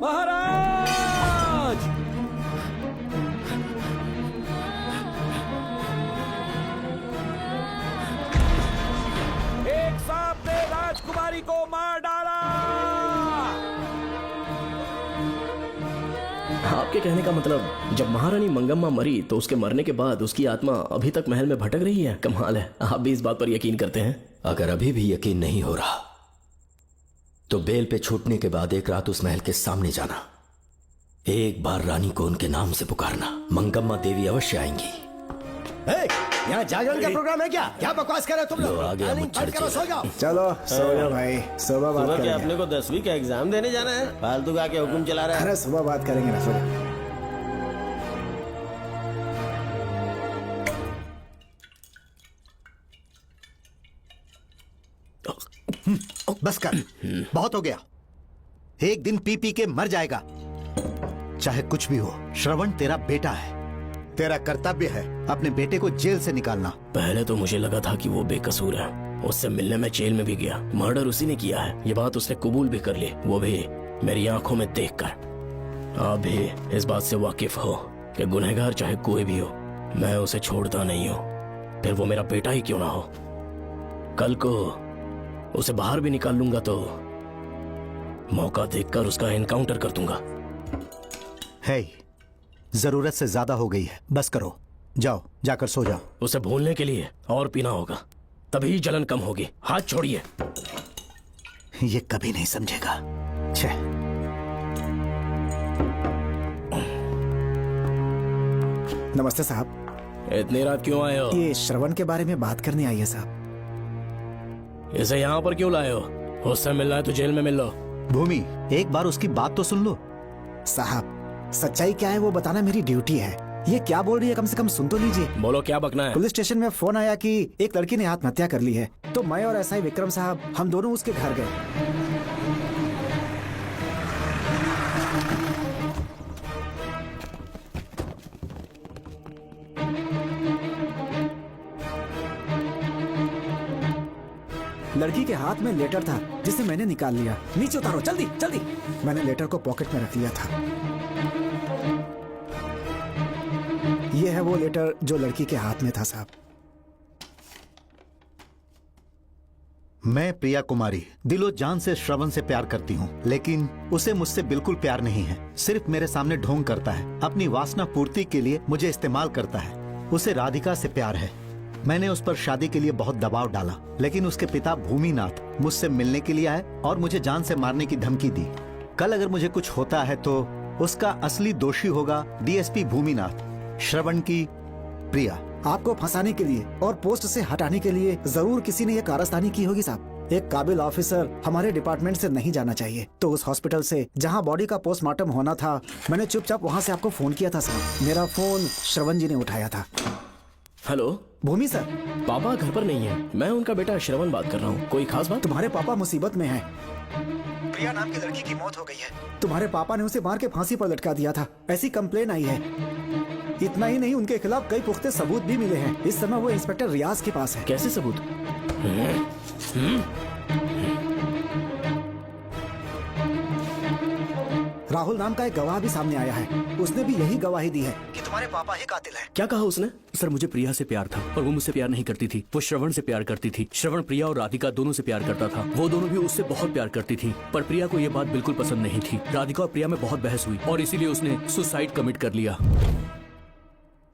महाराज! एक सांप ने राजकुमारी को मार डाला। आपके कहने का मतलब जब महारानी मंगम्मा मरी तो उसके मरने के बाद उसकी आत्मा अभी तक महल में भटक रही है? कमाल है, आप भी इस बात पर यकीन करते हैं? अगर अभी भी यकीन नहीं हो रहा तो बेल पे छूटने के बाद एक रात उस महल के सामने जाना, एक बार रानी को उनके नाम से पुकारना। मंगम्मा देवी अवश्य आएंगी। यहाँ जागरण का प्रोग्राम है क्या? क्या बकवास कर रहे हो तुम लोग? आगे मुच्छर करो, सो जाओ। चलो सो जाओ भाई, सुबह बात सुबह क्या करेंगे। अपने को 10वीं का एग्जाम देने जाना है? फालतू का के हुक्म चला रहा है। अरे सुबह बात करेंगे ना, सो जाओ। बस कर, बहुत हो गया। एक दिन पी पी के मर जाएगा। चाहे कुछ भी हो, श्रवण तेरा बेटा है। तेरा कर्तव्य है अपने बेटे को जेल से निकालना। पहले तो मुझे लगा था कि वो बेकसूर है। उससे मिलने में जेल में भी गया। मर्डर उसी ने किया है, ये बात उसने कबूल भी कर ली, वो भी मेरी आंखों में देखकर। आप भी इस बात से वाकिफ हो। कि गुनहगार चाहे कोई भी हो, मैं उसे छोड़ता नहीं हूं, फिर वो मेरा बेटा ही क्यों ना हो। कल को उसे बाहर भी निकाल लूंगा तो मौका देखकर उसका एनकाउंटर कर दूंगा। है, जरूरत से ज्यादा हो गई है, बस करो, जाओ जाकर सो जाओ। उसे भूलने के लिए और पीना होगा, तभी जलन कम होगी। हाथ छोड़िए। ये कभी नहीं समझेगा। छे। नमस्ते साहब। इतनी रात क्यों आए हो? ये श्रवण के बारे में बात करने आई है साहब। इसे यहाँ पर क्यों लाए हो? उससे मिलना है तो जेल में मिल लो। भूमि, एक बार उसकी बात तो सुन लो। साहब, सच्चाई क्या है वो बताना मेरी ड्यूटी है। ये क्या बोल रही है, कम से कम सुन तो लीजिए। बोलो, क्या बकना है? पुलिस स्टेशन में फोन आया कि एक लड़की ने आत्महत्या कर ली है, तो मैं और एसआई विक्रम साहब हम दोनों उसके घर गए। लड़की के हाथ में लेटर था जिसे मैंने निकाल लिया। नीचे उतारो, जल्दी जल्दी। मैंने लेटर को पॉकेट में रख लिया था। ये है वो लेटर जो लड़की के हाथ में था साहब। मैं प्रिया कुमारी दिलो जान से श्रवण से प्यार करती हूँ, लेकिन उसे मुझसे बिल्कुल प्यार नहीं है। सिर्फ मेरे सामने ढोंग करता है, अपनी वासना पूर्ति के लिए मुझे इस्तेमाल करता है। उसे राधिका से प्यार है। मैंने उस पर शादी के लिए बहुत दबाव डाला, लेकिन उसके पिता भूमिनाथ मुझसे मिलने के लिए आए और मुझे जान से मारने की धमकी दी। कल अगर मुझे कुछ होता है तो उसका असली दोषी होगा डीएसपी भूमिनाथ। श्रवण की प्रिया। आपको फंसाने के लिए और पोस्ट से हटाने के लिए जरूर किसी ने ये कारस्तानी की होगी साहब। एक काबिल ऑफिसर हमारे डिपार्टमेंट से नहीं जाना चाहिए। तो उस हॉस्पिटल से जहां बॉडी का पोस्टमार्टम होना था, मैंने चुपचाप वहां से आपको फोन किया था साहब। मेरा फोन श्रवण जी ने उठाया था। हेलो भूमि सर। पापा घर पर नहीं है, मैं उनका बेटा श्रवण बात कर रहा हूँ। कोई खास बात? तुम्हारे पापा मुसीबत में हैं। प्रिया नाम की लड़की की मौत हो गई है। तुम्हारे पापा ने उसे मार के फांसी पर लटका दिया था, ऐसी कंप्लेन आई है। इतना ही नहीं, उनके खिलाफ कई पुख्ते सबूत भी मिले हैं। इस समय वो इंस्पेक्टर रियाज के पास है। कैसे सबूत? राहुल नाम का एक गवाह भी सामने आया है। उसने भी यही गवाही दी है कि तुम्हारे पापा ही कातिल है। क्या कहा उसने? सर, मुझे प्रिया से प्यार था और वो मुझसे प्यार नहीं करती थी। वो श्रवण से प्यार करती थी। श्रवण प्रिया और राधिका दोनों से प्यार करता था। वो दोनों भी उससे बहुत प्यार करती थी, पर प्रिया को ये बात बिल्कुल पसंद नहीं थी। राधिका और प्रिया में बहुत बहस हुई और इसीलिए उसने सुसाइड कमिट कर लिया।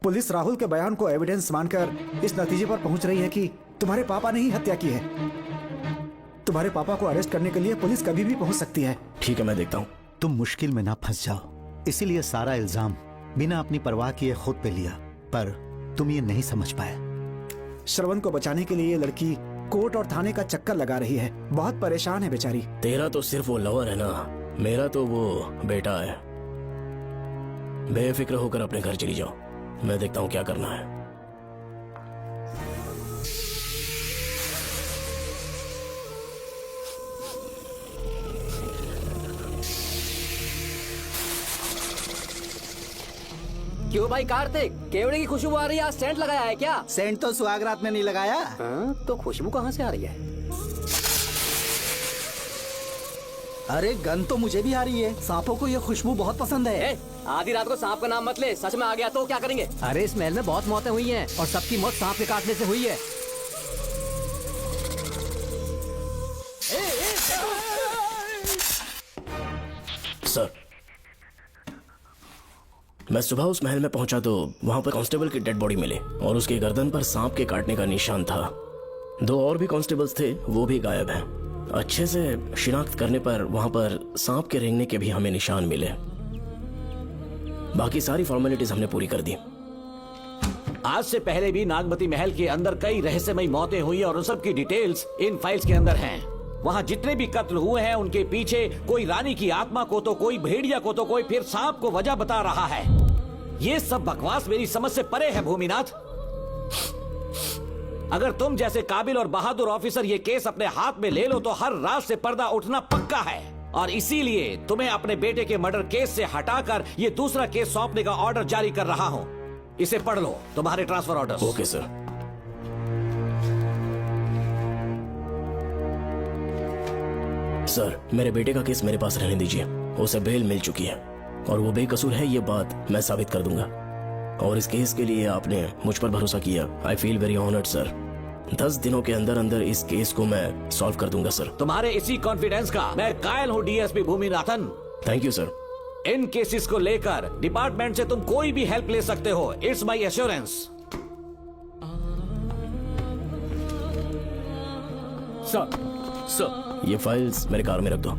पुलिस राहुल के बयान को एविडेंस मानकर इस नतीजे पर पहुंच रही है कि तुम्हारे पापा ने ही हत्या की है। तुम्हारे पापा को अरेस्ट करने के लिए पुलिस कभी भी पहुंच सकती है। ठीक है, मैं देखता हूँ। तुम मुश्किल में ना फंस जाओ, इसीलिए सारा इल्जाम बिना अपनी परवाह किए खुद पे लिया, पर तुम ये नहीं समझ पाए। श्रवण को बचाने के लिए ये लड़की कोर्ट और थाने का चक्कर लगा रही है। बहुत परेशान है बेचारी। तेरा तो सिर्फ वो लवर है ना, मेरा तो वो बेटा है। बेफिक्र होकर अपने घर चली जाओ, मैं देखता हूँ क्या करना है। क्यों भाई कार्तिक, केवड़े की खुशबू आ रही है, आज सेंट लगाया है क्या? सेंट तो सुहाग रात में नहीं लगाया। तो खुशबू कहाँ से आ रही है? अरे गन तो मुझे भी आ रही है। सांपों को ये खुशबू बहुत पसंद है। आधी रात को सांप का नाम मत ले, सच में आ गया तो क्या करेंगे? अरे इस महल में बहुत मौतें हुई हैं और सबकी मौत सांप के काटने से हुई है। सर, मैं सुबह उस महल में पहुंचा तो वहां पर कांस्टेबल की डेड बॉडी मिली और उसकी गर्दन पर सांप के काटने का निशान था। 2 और भी कांस्टेबल्स थे, वो भी गायब हैं। अच्छे से शिनाख्त करने पर वहां पर सांप के रेंगने के भी हमें निशान मिले। बाकी सारी फॉर्मेलिटीज हमने पूरी कर दी। आज से पहले भी नागमती महल के अंदर कई रहस्यमयी मौतें हुई और उन सब की डिटेल्स इन फाइल्स के अंदर हैं। वहाँ जितने भी कत्ल हुए हैं उनके पीछे कोई रानी की आत्मा को तो कोई भेड़िया को तो कोई फिर सांप को वजह बता रहा है। ये सब बकवास मेरी समझ से परे है भूमिनाथ। अगर तुम जैसे काबिल और बहादुर ऑफिसर ये केस अपने हाथ में ले लो तो हर रात से पर्दा उठना पक्का है, और इसीलिए तुम्हें अपने बेटे के मर्डर केस से हटाकर ये दूसरा केस सौंपने का ऑर्डर जारी कर रहा हूं। इसे पढ़ लो, तुम्हारे transfer order. Okay sir. Sir, मेरे बेटे का केस मेरे पास रहने दीजिए। उसे बेल मिल चुकी है और वो बेकसूर है, ये बात मैं साबित कर दूंगा। और इस केस के लिए आपने मुझ पर भरोसा किया। I feel very honoured sir. 10 दिनों के अंदर अंदर इस केस को मैं सॉल्व कर दूंगा सर। तुम्हारे इसी कॉन्फिडेंस का मैं कायल हूँ DSP Bhuminathan. Thank you sir. In cases को लेकर डिपार्टमेंट से तुम कोई भी हेल्प ले सकते हो। It's my assurance. सर ये फाइल्स मेरे कार में रख दो।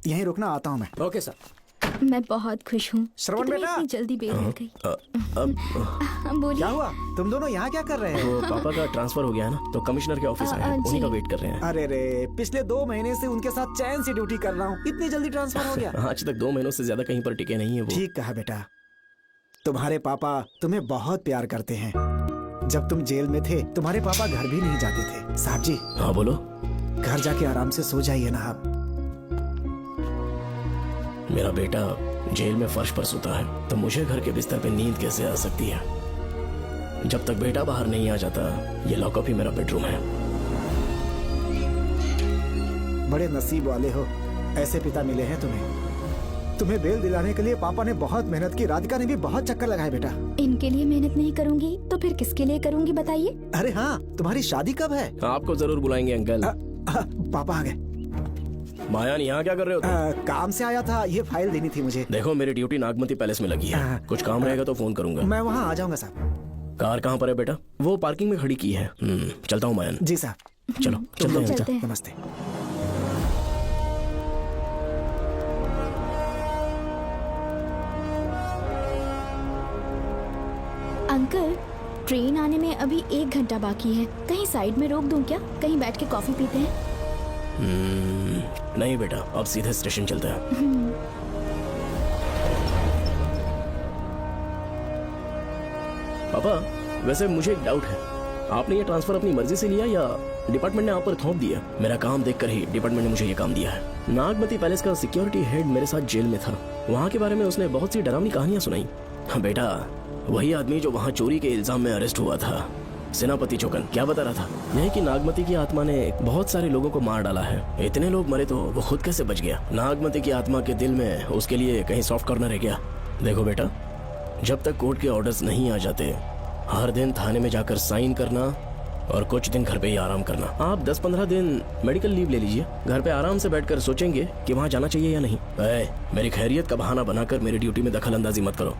यहीं रुकना, आता हूँ मैं। Okay sir. मैं बहुत खुश हूँ। श्रवण तुम्हें बेटा। इतनी जल्दी बेल मिल गई। बोलिए। क्या हुआ? तुम दोनों यहाँ क्या कर रहे वो हो? पापा का ट्रांसफर हो गया है ना, तो कमिश्नर के ऑफिस आए हैं, जी। उन्हीं का वेट कर रहे हैं। अरे रे, पिछले 2 महीने से उनके साथ चैन से ड्यूटी कर रहा हूँ, इतनी जल्दी ट्रांसफर हो गया? आज तक 2 महीनों से ज्यादा कहीं पर टिके नहीं है वो। ठीक कहा बेटा। तुम्हारे पापा तुम्हें बहुत प्यार करते हैं। जब तुम जेल में थे तुम्हारे पापा घर भी नहीं जाते थे। साहब जी। हाँ बोलो। घर जाके आराम से सो जाइए ना आप। मेरा बेटा जेल में फर्श पर सोता है तो मुझे घर के बिस्तर पे नींद कैसे आ सकती है? जब तक बेटा बाहर नहीं आ जाता, ये लॉकअप ही मेरा बेडरूम है। बड़े नसीब वाले हो, ऐसे पिता मिले हैं तुम्हें। तुम्हें बेल दिलाने के लिए पापा ने बहुत मेहनत की, राधिका ने भी बहुत चक्कर लगाए बेटा। इनके लिए मेहनत नहीं करूंगी तो फिर किसके लिए करूंगी बताइए? अरे हाँ, तुम्हारी शादी कब है? आपको जरूर बुलाएंगे अंकल। पापा आ गए। मायान, यहाँ क्या कर रहे हो तुम? काम से आया था, ये फाइल देनी थी मुझे। देखो मेरी ड्यूटी नागमती पैलेस में लगी है, कुछ काम रहेगा तो फोन करूंगा। मैं वहाँ आ जाऊंगा साहब। कार कहाँ पर है बेटा? वो पार्किंग में खड़ी की है। चलता हूँ मायान। जी साहब। चलो चलते हैं। नमस्ते। अंकल, ट्रेन आने में अभी 1 घंटा बाकी है। कहीं साइड में रोक दूं क्या? कहीं बैठ के कॉफी पीते हैं? नहीं बेटा, अब सीधे स्टेशन चलते हैं। पापा, वैसे मुझे एक डाउट है। आपने ये ट्रांसफर अपनी मर्जी से लिया या डिपार्टमेंट ने आप पर थोप दिया? मेरा काम देखकर ही डिपार्टमेंट ने मुझे ये काम दिया है। नागमती पैलेस का सिक्योरिटी हेड मेरे साथ जेल में था। वहाँ के बारे में उसने बहुत सी डरावनी कहानियां सुनाई। बेटा, वही आदमी जो वहाँ चोरी के इल्जाम में अरेस्ट हुआ था, सेनापति चौकन, क्या बता रहा था? यह कि नागमती की आत्मा ने बहुत सारे लोगों को मार डाला है। इतने लोग मरे तो वो खुद कैसे बच गया? नागमती की आत्मा के दिल में उसके लिए कहीं सॉफ्ट कॉर्नर है क्या? देखो बेटा, जब तक कोर्ट के ऑर्डर्स नहीं आ जाते, हर दिन थाने में जाकर साइन करना और कुछ दिन घर पे ही आराम करना। आप 10-15 दिन मेडिकल लीव ले लीजिए। घर पे आराम से बैठकर सोचेंगे कि वहाँ जाना चाहिए या नहीं। मेरी खैरियत का बहाना बनाकर मेरी ड्यूटी में दखल अंदाजी मत करो।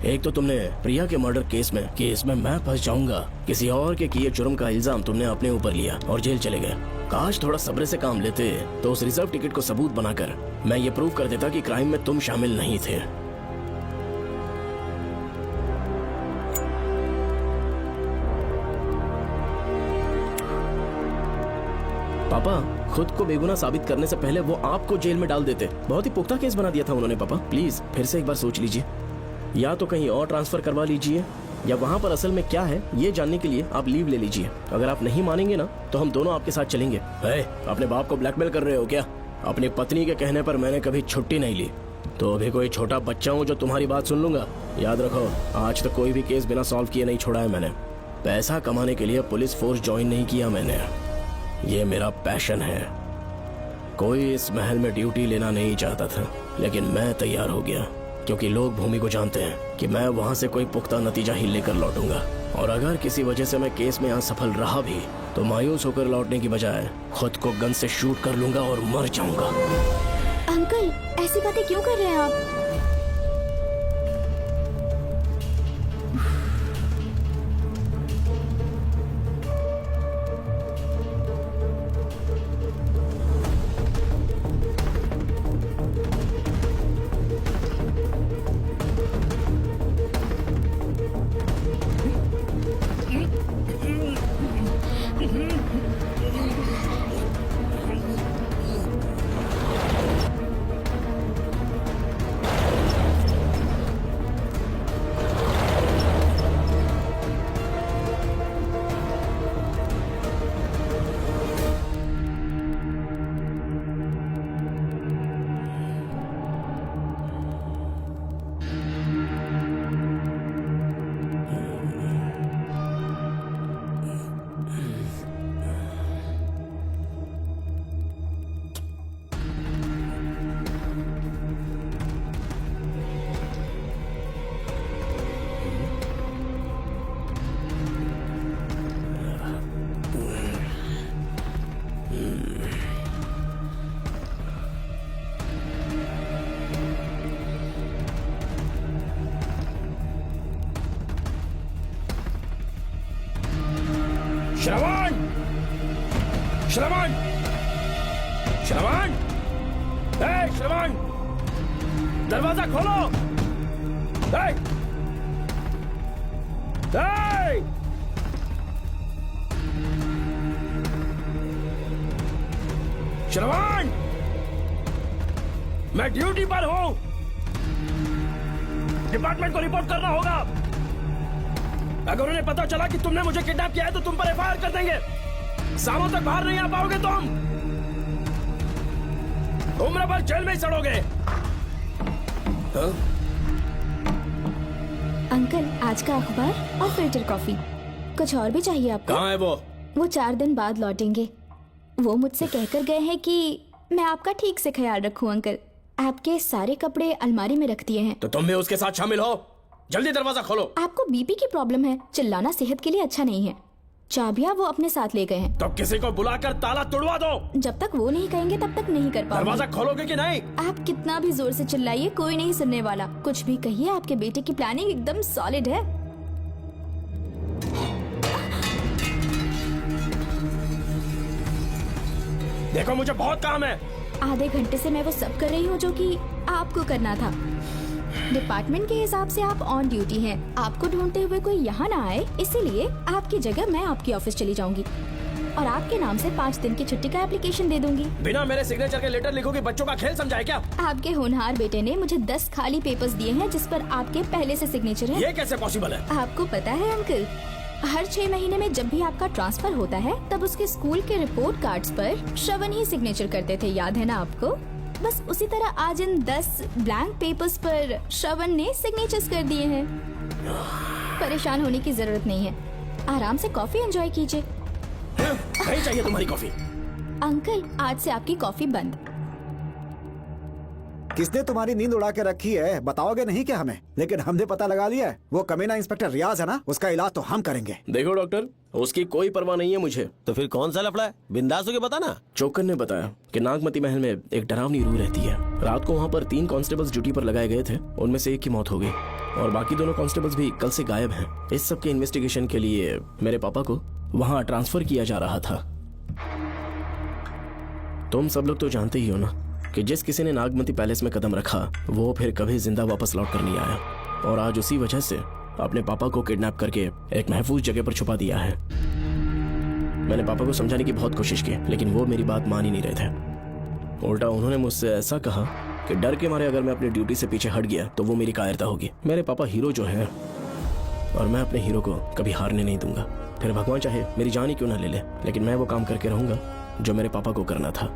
एक तो तुमने प्रिया के मर्डर केस में कि इसमें मैं फंस जाऊंगा, किसी और के किए जुर्म का इल्जाम तुमने अपने ऊपर लिया और जेल चले गए। काश थोड़ा सब्र से काम लेते तो उस रिजर्व टिकट को सबूत बनाकर मैं ये प्रूव कर देता कि क्राइम में तुम शामिल नहीं थे। पापा, खुद को बेगुनाह साबित करने से पहले वो आपको जेल में डाल देते। बहुत ही पुख्ता केस बना दिया था उन्होंने। पापा प्लीज फिर से एक बार सोच लीजिए। या तो कहीं और ट्रांसफर करवा लीजिए या वहाँ पर असल में क्या है ये जानने के लिए आप लीव ले लीजिए। अगर आप नहीं मानेंगे ना तो हम दोनों आपके साथ चलेंगे। अपने बाप को ब्लैकमेल कर रहे हो क्या? अपनी पत्नी के कहने पर मैंने कभी छुट्टी नहीं ली, तो अभी कोई छोटा बच्चा हूँ जो तुम्हारी बात सुन लूंगा? याद रखो, आज तक कोई भी केस बिना सॉल्व किए नहीं छोड़ा है मैंने। पैसा कमाने के लिए पुलिस फोर्स ज्वाइन नहीं किया मैंने, ये मेरा पैशन है। कोई इस महल में ड्यूटी लेना नहीं चाहता था, लेकिन मैं तैयार हो गया क्योंकि लोग भूमि को जानते हैं कि मैं वहां से कोई पुख्ता नतीजा ही लेकर लौटूंगा। और अगर किसी वजह से मैं केस में असफल रहा भी तो मायूस होकर लौटने की बजाय खुद को गन से शूट कर लूंगा और मर जाऊंगा। अंकल, ऐसी बातें क्यों कर रहे हैं आप? श्रवण, श्रवण, श्रवण, ए श्रवण, दरवाजा खोलो। ए, ए! श्रवण, मैं ड्यूटी पर हूं। डिपार्टमेंट को रिपोर्ट करना होगा। अगर उन्हें पता चला कि तुमने मुझे किडनैप किया है तो तुम पर एफआईआर कर देंगे। शामों तक बाहर नहीं आ पाओगे तुम। उम्र भर जेल में ही सड़ोगे। अंकल, आज का अखबार और फिल्टर कॉफी। कुछ और भी चाहिए आपको? कहाँ है वो? वो 4 दिन बाद लौटेंगे। वो मुझसे कहकर गए हैं कि मैं आपका ठीक से ख्याल रखूं अंकल। आपके सारे कपड़े अलमारी में रख दिए हैं। तो तुम भी उसके साथ शामिल हो। जल्दी दरवाजा खोलो। आपको बीपी की प्रॉब्लम है, चिल्लाना सेहत के लिए अच्छा नहीं है। चाबियां वो अपने साथ ले गए हैं। तो किसी को बुलाकर ताला तोड़वा दो। जब तक वो नहीं कहेंगे तब तक नहीं कर पाऊंगी। दरवाजा खोलोगे कि नहीं? आप कितना भी जोर से चिल्लाइए, कोई नहीं सुनने वाला। कुछ भी कहिए, आपके बेटे की प्लानिंग एकदम सॉलिड है। देखो, मुझे बहुत काम है। आधे घंटे से मैं वो सब कर रही हूँ जो कि आपको करना था। डिपार्टमेंट के हिसाब से आप ऑन ड्यूटी हैं। आपको ढूंढते हुए कोई यहाँ ना आए, इसीलिए आपकी जगह मैं आपकी ऑफिस चली जाऊंगी और आपके नाम से 5 दिन की छुट्टी का एप्लीकेशन दे दूंगी। बिना मेरे सिग्नेचर के लेटर लिखोगे? बच्चों का खेल समझा है क्या? आपके होनहार बेटे ने मुझे 10 खाली पेपर्स दिए हैं जिस पर आपके पहले से सिग्नेचर है। ये कैसे पॉसिबल है? आपको पता है अंकल, हर 6 महीने में जब भी आपका ट्रांसफर होता है तब उसके स्कूल के रिपोर्ट कार्ड्स पर श्रवण ही सिग्नेचर करते थे, याद है ना आपको? बस उसी तरह आज इन 10 ब्लैंक पेपर्स पर श्रवण ने सिग्नेचर्स कर दिए हैं। परेशान होने की जरूरत नहीं है, आराम से कॉफी एंजॉय कीजिए। नहीं चाहिए तुम्हारी कॉफी। अंकल, आज से आपकी कॉफी बंद। किसने तुम्हारी नींद उड़ा के रखी है बताओगे नहीं क्या हमें? लेकिन हमने पता लगा लिया है, वो कमीना इंस्पेक्टर रियाज है ना, उसका इलाज तो हम करेंगे। देखो डॉक्टर, उसकी कोई परवाह नहीं है मुझे। तो फिर कौन सा लफड़ा है? बिंदास होके बता ना। चोकर ने बताया कि नागमती महल में एक डरावनी रूह रहती है। रात को वहाँ पर 3 कांस्टेबल्स ड्यूटी पर लगाए गए थे, उनमें से एक की मौत हो गई और बाकी दोनों कांस्टेबल्स भी कल से गायब हैं। इस सब के इन्वेस्टिगेशन के लिए मेरे पापा को वहाँ ट्रांसफर किया जा रहा था। तुम सब लोग तो जानते ही हो ना कि जिस किसी ने नागमती पैलेस में कदम रखा वो फिर कभी जिंदा वापस लौट कर नहीं आया, और आज उसी वजह से अपने पापा को किडनैप करके एक महफूज जगह पर छुपा दिया है। मैंने पापा को समझाने की बहुत कोशिश की, लेकिन वो मेरी बात मान ही नहीं रहे थे। उल्टा उन्होंने मुझसे ऐसा कहा कि डर के मारे अगर मैं अपनी ड्यूटी से पीछे हट गया तो वो मेरी कायरता होगी। मेरे पापा हीरो जो है, और मैं अपने हीरो को कभी हारने नहीं दूंगा। फिर भगवान चाहे मेरी जान ही क्यों ना ले ले, लेकिन मैं वो काम करके रहूंगा जो मेरे पापा को करना था।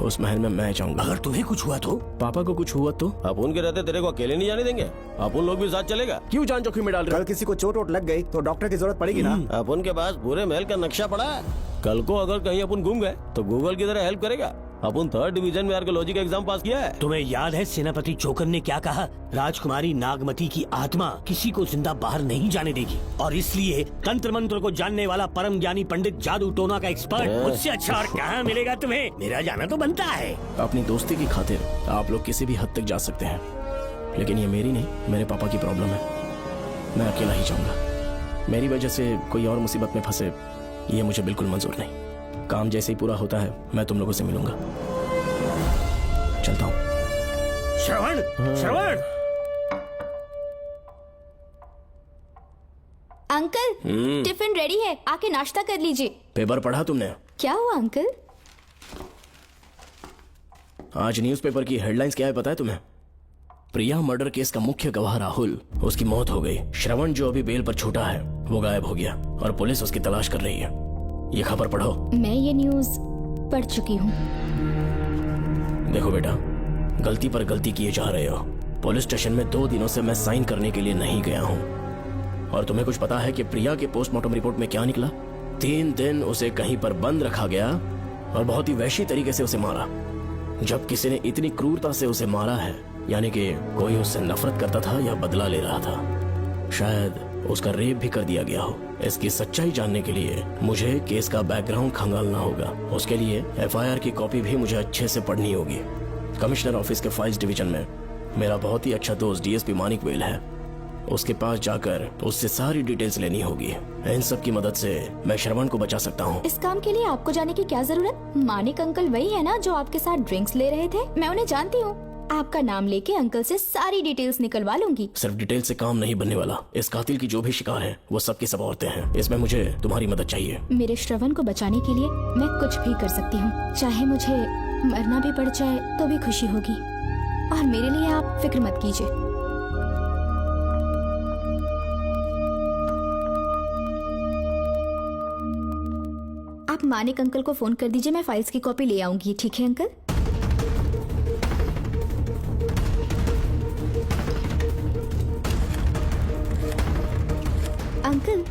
उस महल में मैं जाऊंगा। अगर तुम्हें कुछ हुआ तो? पापा को कुछ हुआ तो? अपुन के रहते तेरे को अकेले नहीं जाने देंगे। अपुन लोग भी साथ चलेगा। क्यों जान जोखिम में डाल रहे? कल किसी को चोट वोट लग गई तो डॉक्टर की जरूरत पड़ेगी ना। अपुन के पास पूरे महल का नक्शा पड़ा है। कल को अगर कहीं अपन गुम गए तो गूगल की तरह हेल्प करेगा। अपन 3rd डिवीजन में आर्कियोलॉजी का एग्जाम पास किया है। तुम्हें याद है सेनापति चोकर ने क्या कहा? राजकुमारी नागमती की आत्मा किसी को जिंदा बाहर नहीं जाने देगी, और इसलिए तंत्र मंत्र को जानने वाला परम ज्ञानी पंडित जादू टोना का एक्सपर्ट मुझसे अच्छा और कहाँ मिलेगा तुम्हें? मेरा जाना तो बनता है। अपनी दोस्ती की खातिर आप लोग किसी भी हद तक जा सकते हैं, लेकिन ये मेरी नहीं, मेरे पापा की प्रॉब्लम है। मैं अकेला ही जाऊंगा। मेरी वजह से कोई और मुसीबत में फंसे ये मुझे बिल्कुल मंजूर नहीं। काम जैसे ही पूरा होता है मैं तुम लोगों से मिलूंगा। चलता हूँ। श्रवण, श्रवण। अंकल, टिफिन रेडी है, आके नाश्ता कर लीजिए। पेपर पढ़ा तुमने? क्या हुआ अंकल? आज न्यूज़पेपर की हेडलाइंस क्या है पता है तुम्हें? प्रिया मर्डर केस का मुख्य गवाह राहुल, उसकी मौत हो गई। श्रवण जो अभी बेल पर छूटा है वो गायब हो गया और पुलिस उसकी तलाश कर रही है। ये खबर पढ़ो। मैं ये न्यूज़ पढ़ चुकी हूँ। देखो बेटा, गलती पर गलती किए जा रहे हो। पुलिस स्टेशन में 2 दिनों से मैं साइन करने के लिए नहीं गया हूँ। और तुम्हें कुछ पता है कि प्रिया के पोस्टमार्टम रिपोर्ट में क्या निकला? 3 दिन उसे कहीं पर बंद रखा गया और बहुत ही वैशी तरीके से उसे मारा। जब किसी ने इतनी क्रूरता से उसे मारा है, यानी कि कोई उससे नफरत करता था या बदला ले रहा था। शायद उसका रेप भी कर दिया गया हो। इसकी सच्चाई जानने के लिए मुझे केस का बैकग्राउंड खंगालना होगा। उसके लिए एफआईआर की कॉपी भी मुझे अच्छे से पढ़नी होगी। कमिश्नर ऑफिस के फाइल्स डिवीजन में मेरा बहुत ही अच्छा दोस्त डीएसपी मानिक वेल है। उसके पास जाकर उससे सारी डिटेल्स लेनी होगी। इन सब की मदद से मैं श्रवण को बचा सकता हूँ। इस काम के लिए आपको जाने की क्या जरूरत? मानिक अंकल वही है ना जो आपके साथ ड्रिंक्स ले रहे थे? मैं उन्हें जानती हूँ। आपका नाम लेके अंकल से सारी डिटेल्स निकलवा लूंगी। सिर्फ डिटेल से काम नहीं बनने वाला। इस कातिल की जो भी शिकार है वो सब की सब औरतें हैं। इसमें मुझे तुम्हारी मदद चाहिए। मेरे श्रवण को बचाने के लिए मैं कुछ भी कर सकती हूँ। चाहे मुझे मरना भी पड़ जाए तो भी खुशी होगी। और मेरे लिए आप फिक्र मत कीजिए। आप मानिक अंकल को फोन कर दीजिए, मैं फाइल्स की कॉपी ले आऊंगी। ठीक है अंकल? अंकल,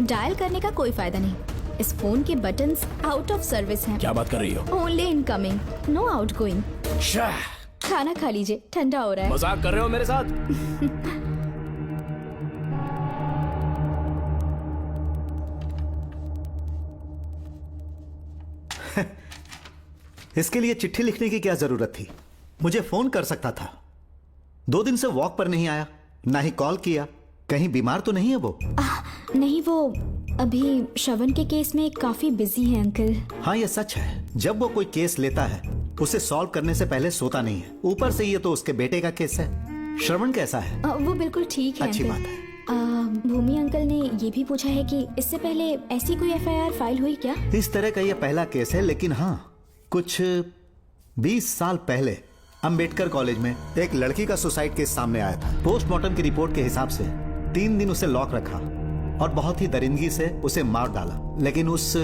डायल करने का कोई फायदा नहीं। इस फोन के बटन्स आउट ऑफ सर्विस हैं। क्या बात कर रही हो? Only incoming, no outgoing. खाना खा लीजिए, ठंडा हो रहा है। मजाक कर रहे हो मेरे साथ? इसके लिए चिट्ठी लिखने की क्या जरूरत थी? मुझे फोन कर सकता था। 2 दिन से वॉक पर नहीं आया, ना ही कॉल किया। कहीं बीमार तो नहीं है वो? नहीं, वो अभी श्रवण के केस में काफी बिजी है अंकल। हाँ, ये सच है। जब वो कोई केस लेता है उसे सॉल्व करने से पहले सोता नहीं है। ऊपर से ये तो उसके बेटे का केस है। श्रवण कैसा है? वो बिल्कुल ठीक है। अच्छी अंकल। बात है। भूमि अंकल ने ये भी पूछा है कि इससे पहले ऐसी कोई FIR फाइल हुई क्या? इस तरह का ये पहला केस है, लेकिन हाँ, कुछ 20 साल पहले अंबेडकर कॉलेज में एक लड़की का सुसाइड केस सामने आया था। पोस्टमार्टम की रिपोर्ट के हिसाब से 3 दिन उसे लॉक रखा और बहुत ही दरिंदगी से उसे मार डाला, लेकिन उस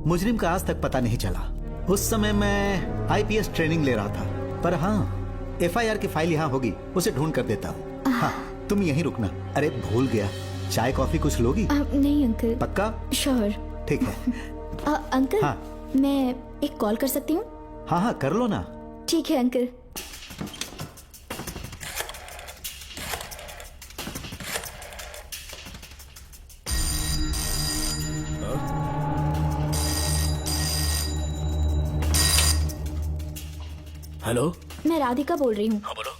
मुजरिम का आज तक पता नहीं चला। उस समय मैं IPS ट्रेनिंग ले रहा था, पर हाँ, FIR की फाइल यहाँ होगी, उसे ढूंढ कर देता हूँ। हाँ, तुम यहीं रुकना। अरे भूल गया, चाय कॉफी कुछ लोगी? नहीं अंकल। पक्का? श्योर। ठीक है। अंकल, हाँ। मैं एक कॉल कर सकती हूँ? हाँ हाँ, कर लो ना। ठीक है अंकल। हेलो, मैं राधिका बोल रही हूँ। हाँ बोलो।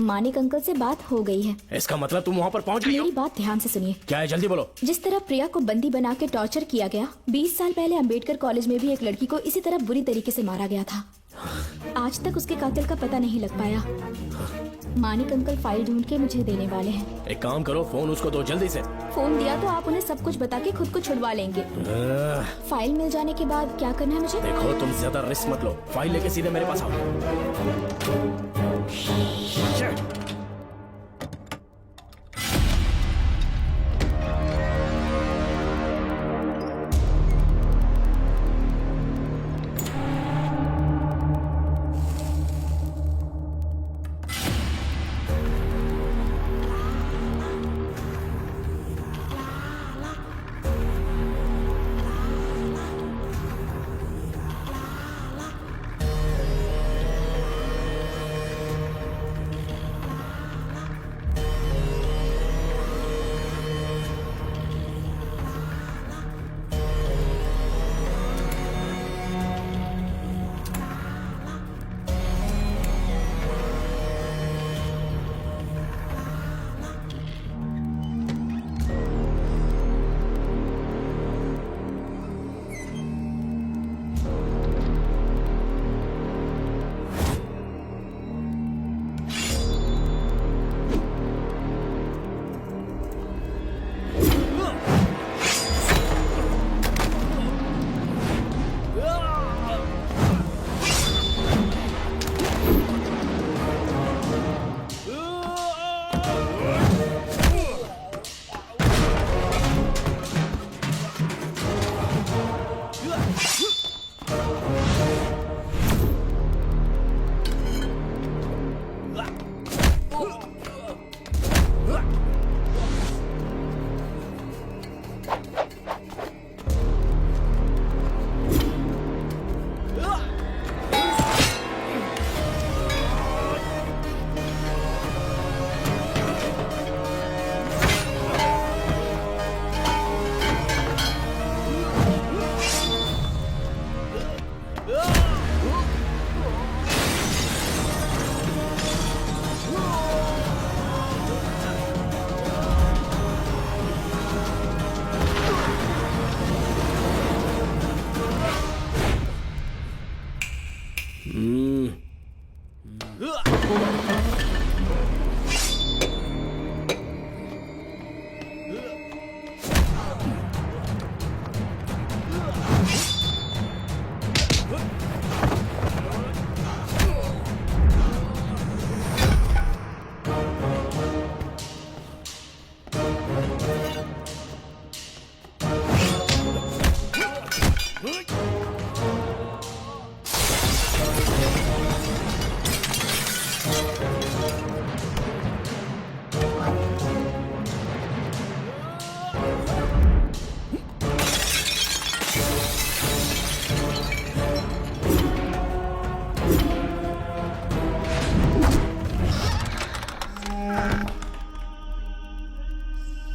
मानिक अंकल से बात हो गई है। इसका मतलब तुम वहाँ पर पहुँच गई हो? मेरी बात ध्यान से सुनिए। क्या है, जल्दी बोलो। जिस तरह प्रिया को बंदी बना के टॉर्चर किया गया, 20 साल पहले अंबेडकर कॉलेज में भी एक लड़की को इसी तरह बुरी तरीके से मारा गया था। आज तक उसके कातिल का पता नहीं लग पाया। मानिक अंकल फाइल ढूंढ के मुझे देने वाले हैं। एक काम करो, फोन उसको दो जल्दी से। फोन दिया तो आप उन्हें सब कुछ बता के खुद को छुड़वा लेंगे। फाइल मिल जाने के बाद क्या करना है मुझे? देखो, तुम ज्यादा रिस्क मत लो। फाइल लेके सीधे मेरे पास आओ।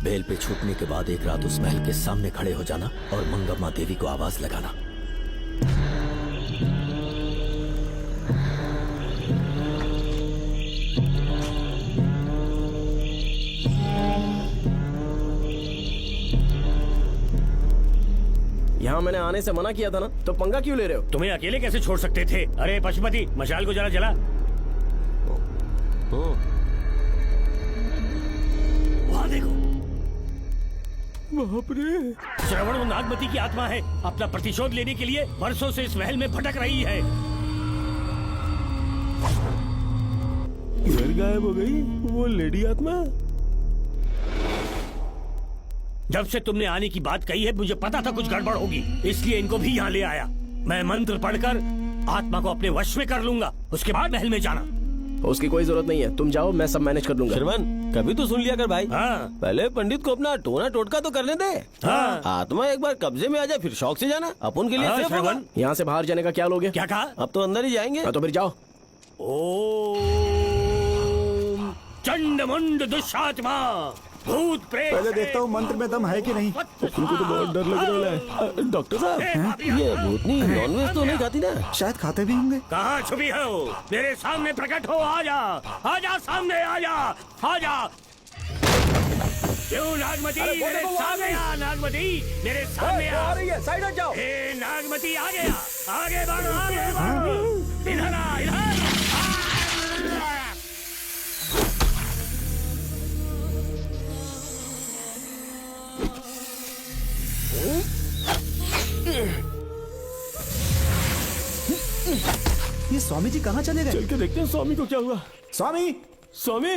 बेल पे छूटने के बाद एक रात उस महल के सामने खड़े हो जाना और मंगम्मा देवी को आवाज लगाना। यहाँ मैंने आने से मना किया था ना, तो पंगा क्यों ले रहे हो? तुम्हें अकेले कैसे छोड़ सकते थे? अरे पशुपति, मशाल को जरा जला। वहाँ देखो, बाप रे। श्रवण वो नागमती की आत्मा है, अपना प्रतिशोध लेने के लिए वर्षों से इस महल में भटक रही है। घर गायब हो गई वो लेडी आत्मा। जब से तुमने आने की बात कही है मुझे पता था कुछ गड़बड़ होगी, इसलिए इनको भी यहाँ ले आया। मैं मंत्र पढ़कर आत्मा को अपने वश में कर लूंगा, उसके बाद महल में जाना। उसकी कोई जरूरत नहीं है, तुम जाओ, मैं सब मैनेज कर लूंगा। श्रवण, कभी तो सुन लिया कर भाई। हाँ। पहले पंडित को अपना टोना टोटका तो करने दे। हाँ। आत्मा एक बार कब्जे में आ जाए फिर शौक से जाना, अपन के लिए हाँ, सेफ होगा। श्रवण। यहाँ से बाहर जाने का क्या लोगे? क्या कहा? अब तो अंदर ही जाएंगे। तो फिर जाओ। ओम चंड मुंड दुष्टात्मा भूत प्रेत। पहले देखता हूँ मंत्र में दम है कि नहीं। उनको तो बहुत डर लग रहा है। डॉक्टर साहब, ये भूतनी नॉनवेज तो नहीं खाती ना? शायद खाते भी होंगे। कहाँ छुपी हो? मेरे सामने प्रकट हो, आजा आजा, सामने आजा, आजा। क्यों नागमती मेरे सामने आ, नागमती मेरे सामने आ। साइड हट जाओ। ए नागमती आ गया, आगे बढ़, आगे बढ़, इधर आ, इधर। ये स्वामी जी कहाँ चले गए? चल के देखते हैं स्वामी को क्या हुआ। स्वामी, स्वामी,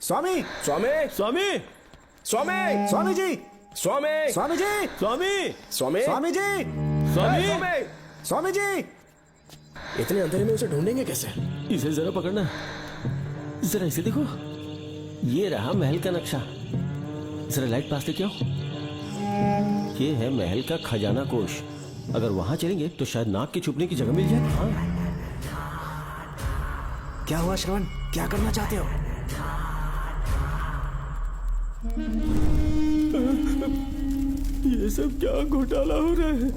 स्वामी, स्वामी, स्वामी, स्वामी, स्वामी जी, स्वामी, स्वामी जी, स्वामी, स्वामी, स्वामी जी, स्वामी, स्वामी जी। इतने अंधेरे में उसे ढूंढेंगे कैसे? इसे जरा पकड़ना, जरा इसे देखो, ये रहा महल का नक्शा। जरा लाइट पास लेके आओ। ये है महल का खजाना कोष। अगर वहां चलेंगे तो शायद नाग के छुपने की जगह मिल जाए। हाँ। क्या हुआ श्रवण, क्या करना चाहते हो? ये सब क्या घोटाला हो रहा है?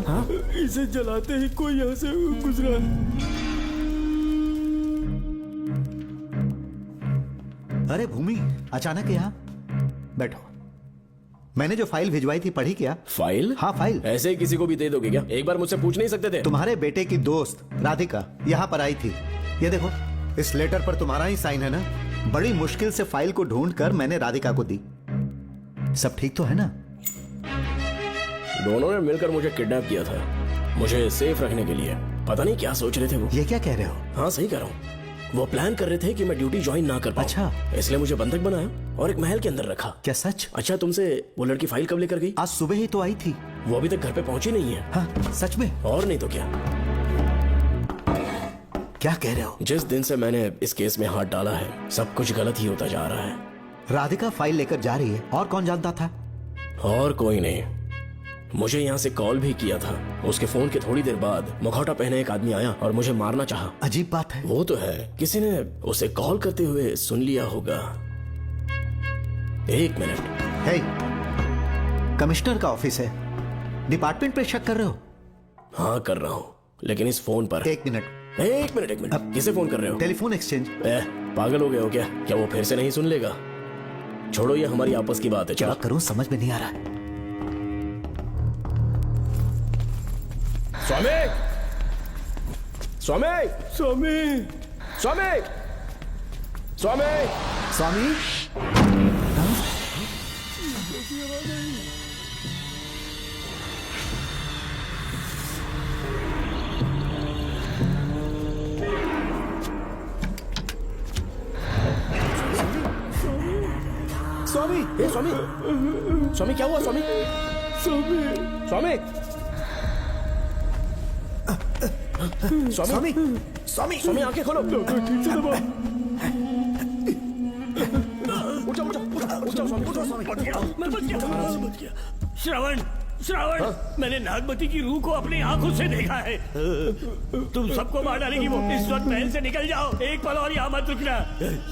हाँ? इसे जलाते ही कोई यहाँ से गुजरा है। अरे भूमि, अचानक यहाँ? बैठो। मैंने जो फाइल भिजवाई थी पढ़ी क्या? फाइल? हाँ फाइल। ऐसे ही किसी को भी दे दोगे क्या? एक बार मुझसे पूछ नहीं सकते थे? तुम्हारे बेटे की दोस्त राधिका यहाँ पर आई थी। ये देखो, इस लेटर पर तुम्हारा ही साइन है ना? बड़ी मुश्किल से फाइल को ढूंढ कर मैंने राधिका को दी। सब ठीक तो है ना? दोनों ने मिलकर मुझे किडनैप किया था, मुझे सेफ रखने के लिए। पता नहीं क्या सोच रहे थे वो। ये क्या कह रहे हो? हाँ सही कह रहा हूँ। वो प्लान कर रहे थे कि मैं ड्यूटी ज्वाइन ना कर पाऊं। अच्छा। इसलिए मुझे बंधक बनाया और एक महल के अंदर रखा। क्या सच? अच्छा, तुमसे वो लड़की फाइल कब लेकर गई? आज सुबह ही तो आई थी। वो अभी तक घर पे पहुंची नहीं है। हाँ सच में? और नहीं तो क्या। क्या कह रहे हो? जिस दिन से मैंने इस केस में हाथ डाला है सब कुछ गलत ही होता जा रहा है। राधिका फाइल लेकर जा रही है, और कौन जानता था? और कोई नहीं। मुझे यहाँ से कॉल भी किया था। उसके फोन के थोड़ी देर बाद मुखौटा पहने एक आदमी आया और मुझे मारना चाहा। अजीब बात है। वो तो है, किसी ने उसे कॉल करते हुए सुन लिया होगा। एक मिनट। हे, कमिश्नर का ऑफिस है, डिपार्टमेंट पे शक कर रहे हो? हाँ कर रहा हूँ, लेकिन इस फोन पर। एक मिनट। किसे फोन कर रहे हो? Telephone exchange. पागल हो गए हो क्या? क्या वो फिर से नहीं सुन लेगा? छोड़ो, ये हमारी आपस की बात है। क्या करूं समझ में नहीं आ रहा है। स्वामी, स्वामी, स्वामी, स्वामी, स्वामी, स्वामी। स्वामी, ए स्वामी, स्वामी क्या हुआ? स्वामी, स्वामी, स्वामी, स्वामी, स्वामी, स्वामी आंखें खोलो। ठीक से दबाओ। उठो, उठो, उठो, स्वामी, उठो, स्वामी। मैं बच गया। श्रवण, श्रावण, मैंने नागमती की रूह को अपनी आंखों से देखा है। तुम सबको मार डालेगी वो। इस वक्त महल से निकल जाओ, एक पल और यहाँ मत रुकना।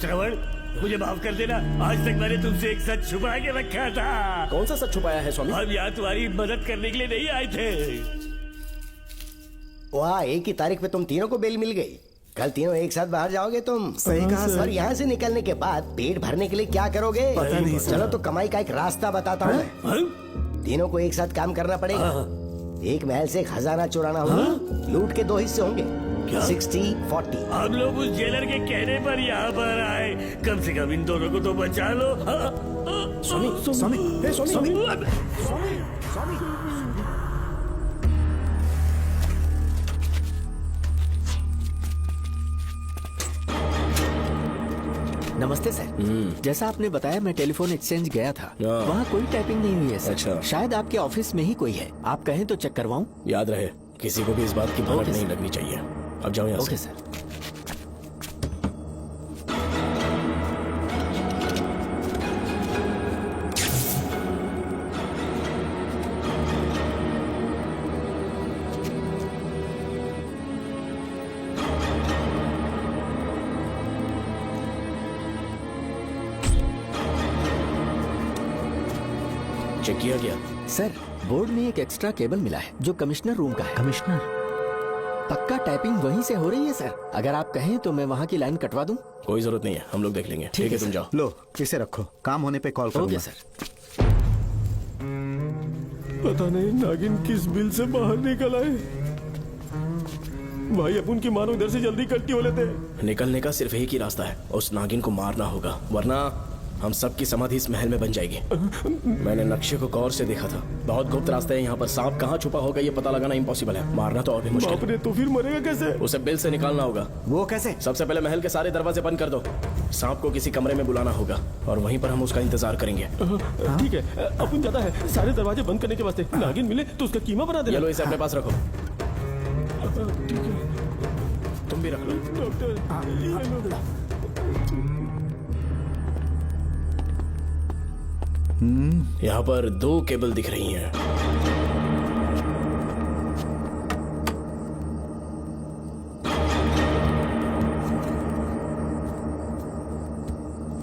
श्रावण, मुझे माफ कर देना। आज तक मैंने तुमसे एक सच छुपा के रखा था। कौन सा सच छुपाया है स्वामी? हम यहाँ तुम्हारी मदद करने के लिए नहीं आए थे। वाह, एक ही तारीख पे तुम तीनों को बेल मिल गई। कल तीनों एक साथ बाहर जाओगे तुम। सही कहा सर। और यहाँ से निकलने के बाद पेट भरने के लिए क्या करोगे? पता नहीं सर। चलो तो कमाई का एक रास्ता बताता हूँ मैं। तीनों को एक साथ काम करना पड़ेगा। एक महल से खजाना चुराना होगा। लूट के 2 हिस्से होंगे, 60-40। हम लोग उस जेलर के कहने पर यहाँ पर आए। कम से कम इन दोनों को तो बचा लो। स्वामी स्वामी हे स्वामी स्वामी स्वामी। नमस्ते सर। जैसा आपने बताया मैं टेलीफोन एक्सचेंज गया था, हाँ। वहाँ कोई टाइपिंग नहीं हुई है सर। अच्छा। शायद आपके ऑफिस में ही कोई है, आप कहें तो चेक करवाऊं? याद रहे, किसी को भी इस बात की भनक ओके नहीं सर। लगनी चाहिए। अब जाओ यहाँ ओके से। सर। चेक किया गया? सर, बोर्ड में एक एक्स्ट्रा केबल मिला है जो कमिश्नर रूम का है। कमिश्नर? पक्का टाइपिंग वहीं से हो रही है सर। अगर आप कहें तो मैं वहाँ की लाइन कटवा दूं? कोई जरूरत नहीं है, हम लोग देख लेंगे। ठीक है, तुम जाओ। लो इसे रखो, काम होने पे कॉल करूंगा। Okay sir. पता नहीं नागिन किस बिल से बाहर निकल आए। भाई अपन की मानो इधर से जल्दी कट्टी हो लेते हैं। निकलने का सिर्फ एक ही रास्ता है, उस नागिन को मारना होगा, वरना हम सबकी समाधि इस महल में बन जाएगी। मैंने नक्शे को गौर से देखा था, बहुत गुप्त रास्ता है यहाँ पर। सांप कहाँ छुपा होगा ये पता लगाना इम्पॉसिबल है, मारना तो और भी मुश्किल बाप है। रे, तो फिर मरेगा कैसे? उसे बिल से निकालना होगा। वो कैसे? सबसे पहले महल के सारे दरवाजे बंद कर दो। सांप को किसी कमरे में बुलाना होगा और वहीं पर हम उसका इंतजार करेंगे। ठीक है, अपन जाता है सारे दरवाजे बंद करने के वास्ते। नागिन मिले तो उसका कीमा बना देना। ये लो, इसे अपने पास रखो। ठीक है, तुम भी रख लो। डॉक्टर ये लो। यहाँ पर 2 केबल दिख रही हैं।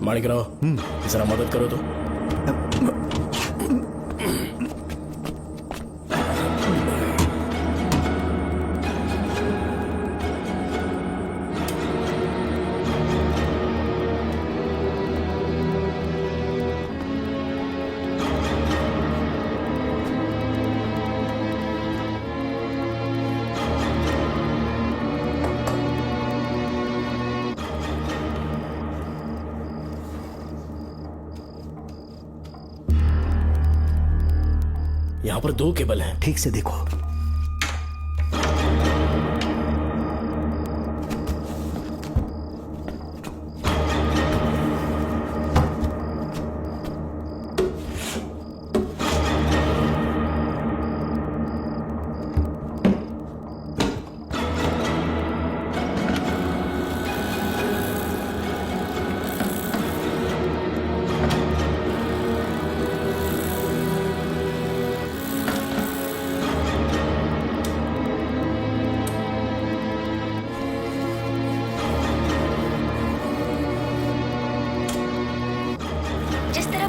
माणिकराव, जरा मदद करो तो। यहाँ पर 2 केबल हैं। ठीक से देखो।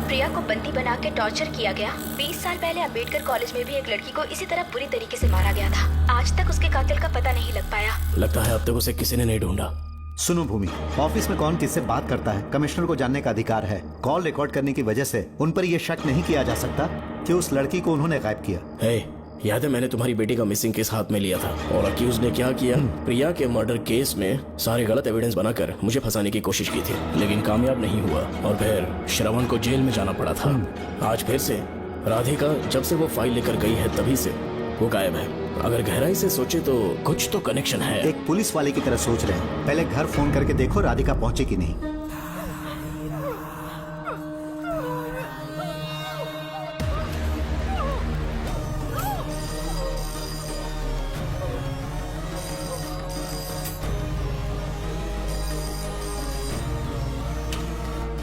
प्रिया को बंदी बना के टॉर्चर किया गया। 20 साल पहले अंबेडकर कॉलेज में भी एक लड़की को इसी तरह बुरी तरीके से मारा गया था। आज तक उसके कातिल का पता नहीं लग पाया। लगता है अब तक उसे किसी ने नहीं ढूंढा। सुनो भूमि, ऑफिस में कौन किससे बात करता है कमिश्नर को जानने का अधिकार है। कॉल रिकॉर्ड करने की वजह से उन पर यह शक नहीं किया जा सकता कि उस लड़की को उन्होंने गायब किया। है, याद है मैंने तुम्हारी बेटी का मिसिंग केस हाथ में लिया था और अक्यूज ने क्या किया? प्रिया के मर्डर केस में सारे गलत एविडेंस बनाकर मुझे फंसाने की कोशिश की थी, लेकिन कामयाब नहीं हुआ और फिर श्रवण को जेल में जाना पड़ा था। आज फिर से राधिका जब से वो फाइल लेकर गई है तभी से वो गायब है। अगर गहराई से सोचे तो कुछ तो कनेक्शन है। एक पुलिस वाले की तरह सोच रहे हैं। पहले घर फोन करके देखो राधिका पहुंचे कि नहीं।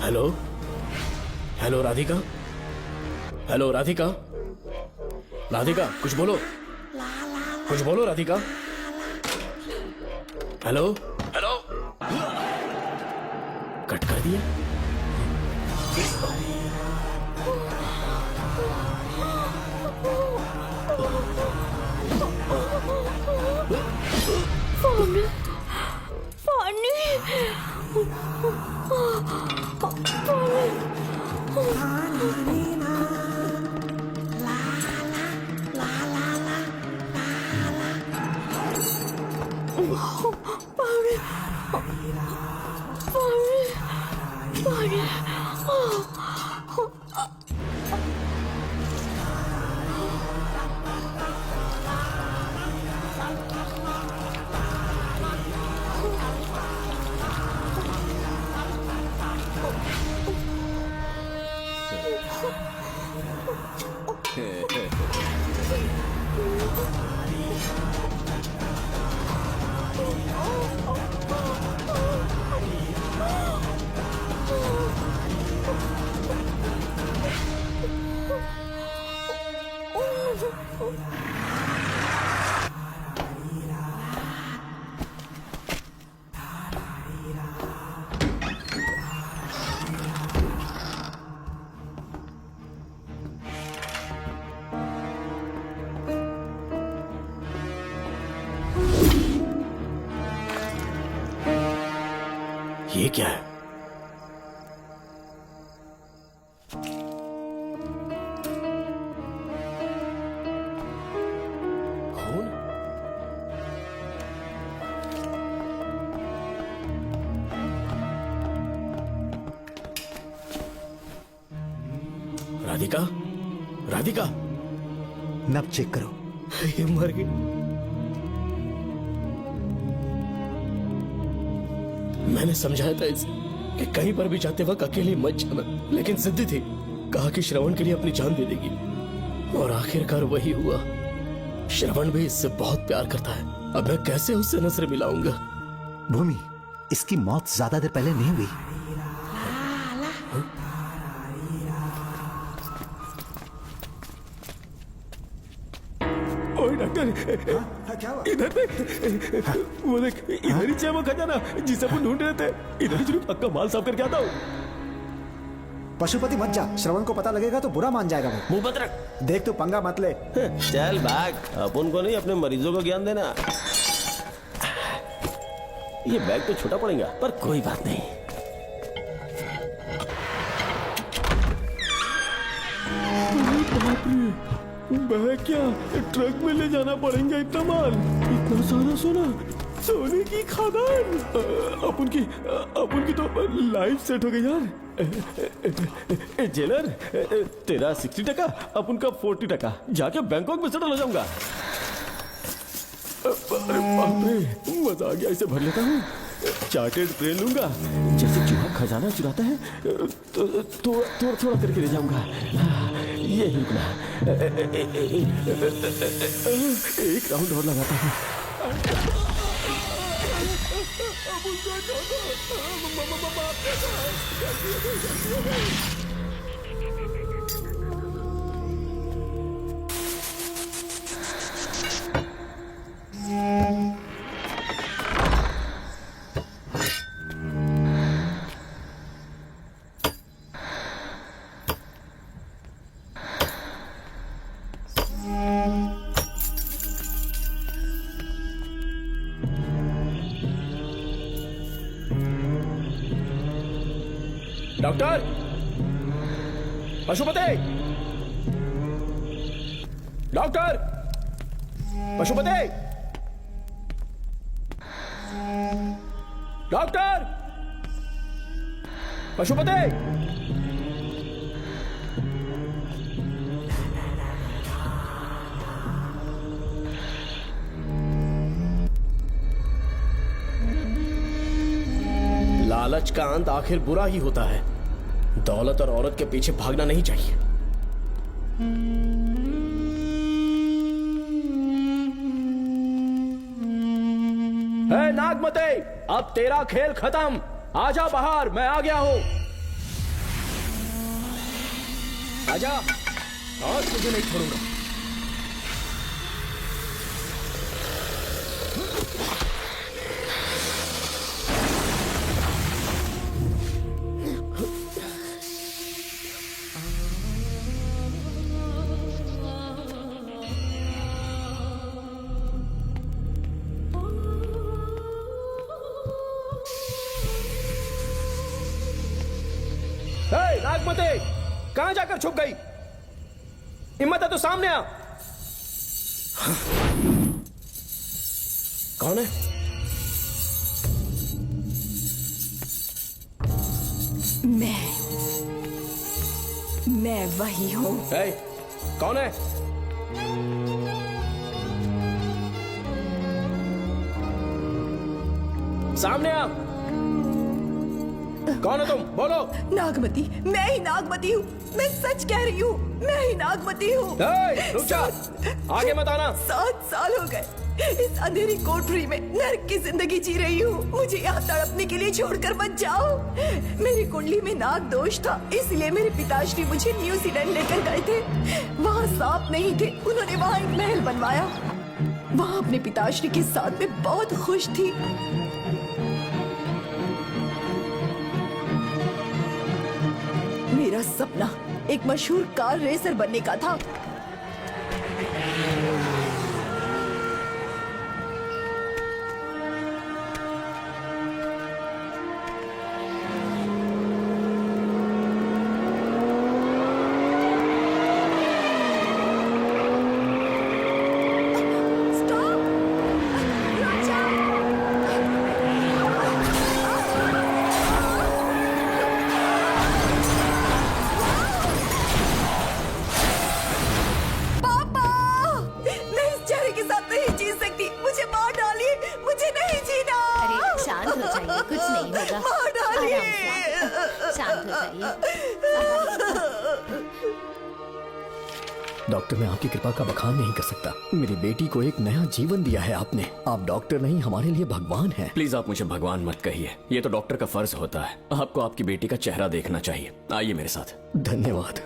Hello hello Radhika, hello Radhika, Radhika कुछ बोलो, कुछ बोलो राधिका। हेलो हेलो, कट कर दिया। ये क्या है? खून? राधिका, राधिका, नब चेक करो। ये मर गई। मैंने समझाया था इसे कि कहीं पर भी जाते वक्त अकेले मत जाना, लेकिन जिद्दी थी। कहा कि श्रवण के लिए अपनी जान दे देगी, और आखिरकार वही हुआ। श्रवण भी इससे बहुत प्यार करता है। अब मैं कैसे उससे नजर मिलाऊंगा? भूमि, इसकी मौत ज्यादा देर पहले नहीं हुई। ओए डॉक्टर, इधर देख, वो देख, इधर ही है वो खजाना जिसे अपन ढूंढ रहे थे। इधर ही चलो, पक्का माल साफ करके आता हूँ। पशुपति मत जा, श्रवण को पता लगेगा तो बुरा मान जाएगा वो। मुंह मत रख। देख तू पंगा मत ले। चल भाग, अपन को नहीं अपने मरीजों को ज्ञान देना। ये बैग तो छोटा पड़ेगा, पर कोई बात नहीं। बैग क्या, ट्रक में ले जाना पड़ेगा इतना माल, इतना सारा सोना, सोने की खादान। अपन की तो लाइफ सेट हो गई यार। जेलर, तेरा 60%, अपन का 40%। जाके बैंकॉक में सेटल हो जाऊंगा। अरे बाप रे, मजा आ गया, इसे भर लेता हूँ। चार्टेड ट्रेन लूंगा, जैसे चूहा खजाना चुराता है तो थोड़ा थोड़ा करके ले जाऊंगा। ये ही रुकना, एक राउंड और लगाता हूँ। Doctor, Pashupati, doctor, Pashupati, doctor, Pashupati. लालच का अंत आखिर बुरा ही होता है। दौलत और औरत के पीछे भागना नहीं चाहिए। नागमते, अब तेरा खेल खत्म। आजा बाहर, मैं आ गया हूं। आजा, आज तुझे नहीं छोड़ूंगा। नागमती, कहां जाकर छुप गई? हिम्मत है तो सामने आ। कौन है? मैं वही हूँ। कौन है? सामने आ। कौन है तुम? बोलो। नागमती, मैं ही नागमती हूँ। मैं सच कह रही हूँ, मैं ही नागमती हूँ। रुक जा, आगे मत आना। 7 साल हो गए इस अंधेरी कोठरी में नर्क की जिंदगी जी रही हूँ। मुझे यहाँ तड़पने के लिए छोड़कर मत जाओ। मेरी कुंडली में नाग दोष था, इसलिए मेरे पिताश्री मुझे न्यूजीलैंड लेकर गए थे। वहाँ सांप नहीं थे, उन्होंने वहाँ एक महल बनवाया। वहाँ अपने पिताश्री के साथ में बहुत खुश थी। मेरा सपना एक मशहूर कार रेसर बनने का था। डॉक्टर, मैं आपकी कृपा का बखान नहीं कर सकता। मेरी बेटी को एक नया जीवन दिया है आपने। आप डॉक्टर नहीं, हमारे लिए भगवान हैं। प्लीज आप मुझे भगवान मत कहिए, ये तो डॉक्टर का फर्ज होता है। आपको आपकी बेटी का चेहरा देखना चाहिए। आइए मेरे साथ। धन्यवाद।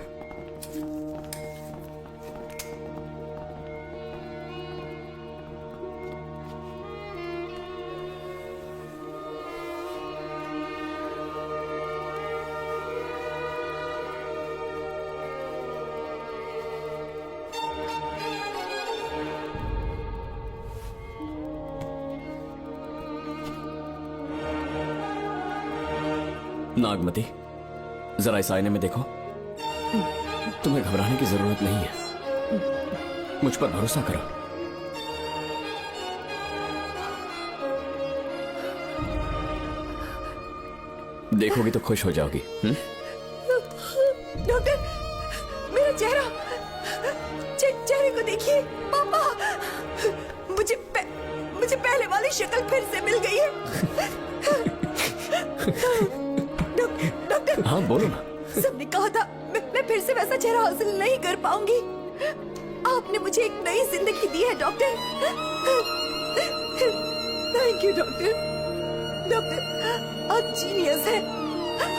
नागमती, जरा इस आईने में देखो। तुम्हें घबराने की जरूरत नहीं है, मुझ पर भरोसा करो। देखोगी तो खुश हो जाओगी। डॉक्टर, मेरा चेहरा, चेहरे को देखिए। पापा, मुझे पहले वाली शक्ल फिर से मिल गई है। डॉक्टर, हाँ बोलो ना। सबने कहा था मैं फिर से वैसा चेहरा हासिल नहीं कर पाऊंगी। आपने मुझे एक नई जिंदगी दी है doctor. Thank you doctor. Doctor, आप जीनियस हैं।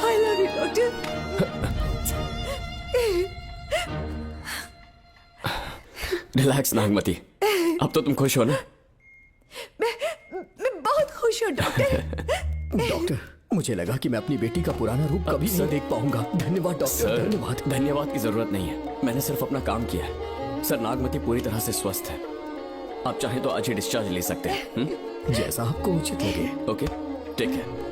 I love you doctor. Relax Nagmati, अब तो तुम खुश हो ना? मैं बहुत खुश हूँ डॉक्टर। डॉक्टर, मुझे लगा कि मैं अपनी बेटी का पुराना रूप कभी नहीं देख पाऊंगा। धन्यवाद डॉक्टर, धन्यवाद। धन्यवाद की जरूरत नहीं है, मैंने सिर्फ अपना काम किया है। सर, नागमती पूरी तरह से स्वस्थ है। आप चाहें तो आज ही डिस्चार्ज ले सकते हैं। जैसा आपको उचित लगे। ओके, ठीक है।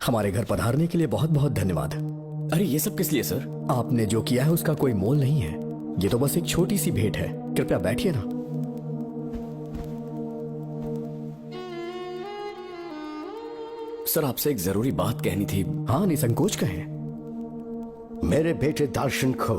हमारे घर पधारने के लिए बहुत बहुत धन्यवाद। अरे ये सब किस लिए सर? आपने जो किया है उसका कोई मोल नहीं है। ये तो बस एक छोटी सी भेंट है। कृपया बैठिए ना। सर, आपसे एक जरूरी बात कहनी थी। हाँ, निसंकोच कहें। मेरे बेटे दर्शन को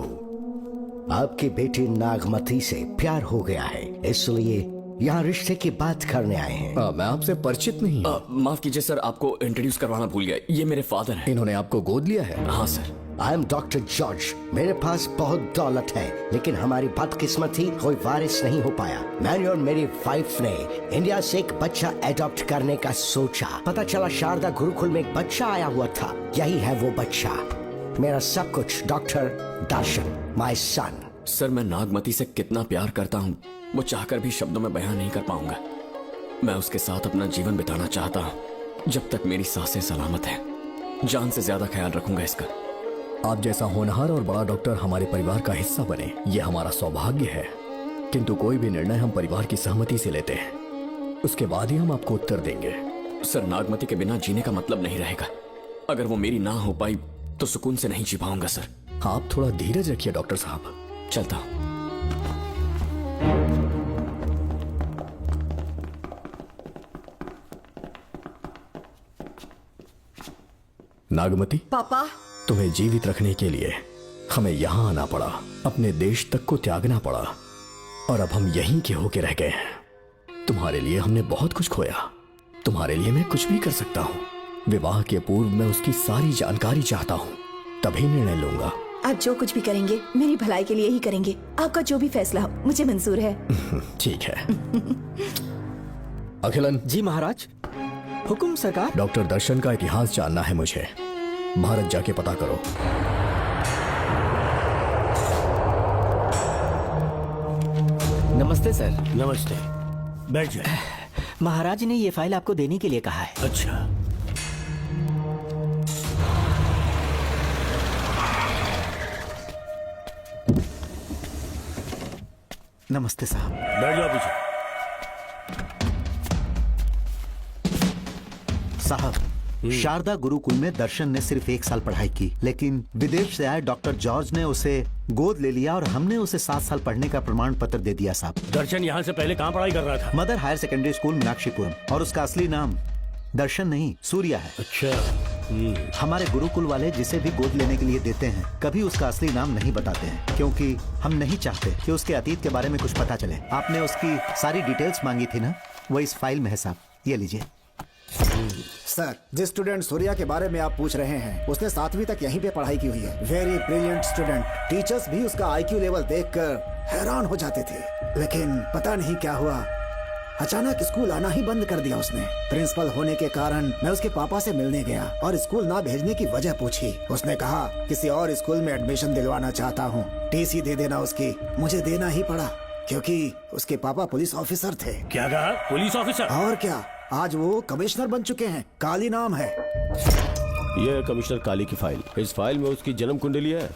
आपकी बेटी नागमती से प्यार हो गया है, इसलिए यहाँ रिश्ते की बात करने आए हैं। मैं आपसे परिचित नहीं। माफ कीजिए सर, आपको इंट्रोड्यूस करवाना भूल गया। ये मेरे फादर हैं। इन्होंने आपको गोद लिया है? हाँ sir. I am doctor George. मेरे पास बहुत दौलत है, लेकिन हमारी बदकिस्मती कोई वारिस नहीं हो पाया। मैंने और मेरी वाइफ ने इंडिया से एक बच्चा एडॉप्ट करने का सोचा। पता चला शारदा गुरुकुल में एक बच्चा आया हुआ था। यही है वो बच्चा, मेरा सब कुछ। Doctor Darshan, my son. Sir, मैं नागमती से कितना प्यार करता हूँ वो चाहकर भी शब्दों में बयां नहीं कर पाऊंगा। मैं उसके साथ अपना जीवन बिताना चाहता हूँ जब तक मेरी सांसें सलामत हैं। जान से ज्यादा ख्याल रखूंगा इसका। आप जैसा होनहार और बड़ा डॉक्टर हमारे परिवार का हिस्सा बने, ये हमारा सौभाग्य है। किंतु कोई भी निर्णय हम परिवार की सहमति से लेते हैं, उसके बाद ही हम आपको उत्तर देंगे। सर, नागमती के बिना जीने का मतलब नहीं रहेगा। अगर वो मेरी ना हो पाई तो सुकून से नहीं जी पाऊंगा सर। आप थोड़ा धीरज रखिए डॉक्टर साहब। चलता हूं। नागमती, पापा, तुम्हें जीवित रखने के लिए हमें यहाँ आना पड़ा, अपने देश तक को त्यागना पड़ा, और अब हम यहीं के होके रह गए हैं। तुम्हारे लिए हमने बहुत कुछ खोया, तुम्हारे लिए मैं कुछ भी कर सकता हूँ। विवाह के पूर्व मैं उसकी सारी जानकारी चाहता हूँ, तभी निर्णय लूंगा। आप जो कुछ भी करेंगे मेरी भलाई के लिए ही करेंगे। आपका जो भी फैसला हो मुझे मंजूर है। ठीक है। अखिलन। जी महाराज। हुकुम सरकार। डॉक्टर दर्शन का इतिहास जानना है मुझे। भारत जाके पता करो। नमस्ते सर। नमस्ते, बैठ जाए। महाराज ने ये फाइल आपको देने के लिए कहा है। अच्छा, नमस्ते साहब। बैठ जाओ पीछे। साहब, शारदा गुरुकुल में दर्शन ने सिर्फ 1 साल पढ़ाई की, लेकिन विदेश से आए डॉक्टर जॉर्ज ने उसे गोद ले लिया और हमने उसे 7 साल पढ़ने का प्रमाण पत्र दे दिया साहब। दर्शन यहाँ से पहले कहाँ पढ़ाई कर रहा था? Mother Higher Secondary School Meenakshipuram, और उसका असली नाम दर्शन नहीं सूर्या है। अच्छा। हमारे गुरुकुल वाले जिसे भी गोद लेने के लिए देते हैं कभी उसका असली नाम नहीं बताते हैं, क्योंकि हम नहीं चाहते कि उसके अतीत के बारे में कुछ पता चले। आपने उसकी सारी डिटेल्स मांगी थी ना, वो इस फाइल में है साहब, ये लीजिए। सर, जिस स्टूडेंट सूर्या के बारे में आप पूछ रहे हैं उसने 7वीं तक यहीं पे पढ़ाई की हुई है। Very brilliant student. टीचर्स भी उसका IQ लेवल देखकर हैरान हो जाते थे, लेकिन पता नहीं क्या हुआ, अचानक स्कूल आना ही बंद कर दिया उसने। प्रिंसिपल होने के कारण मैं उसके पापा से मिलने गया और स्कूल ना भेजने की वजह पूछी। उसने कहा किसी और स्कूल में एडमिशन दिलवाना चाहता हूँ, TC दे देना उसकी। मुझे देना ही पड़ा क्योंकि उसके पापा पुलिस ऑफिसर थे। क्या कहा? Police officer? और क्या, आज वो कमिश्नर बन चुके हैं। काली नाम है। यह है कमिश्नर काली की फाइल। इस फाइल में उसकी जन्म कुंडली है।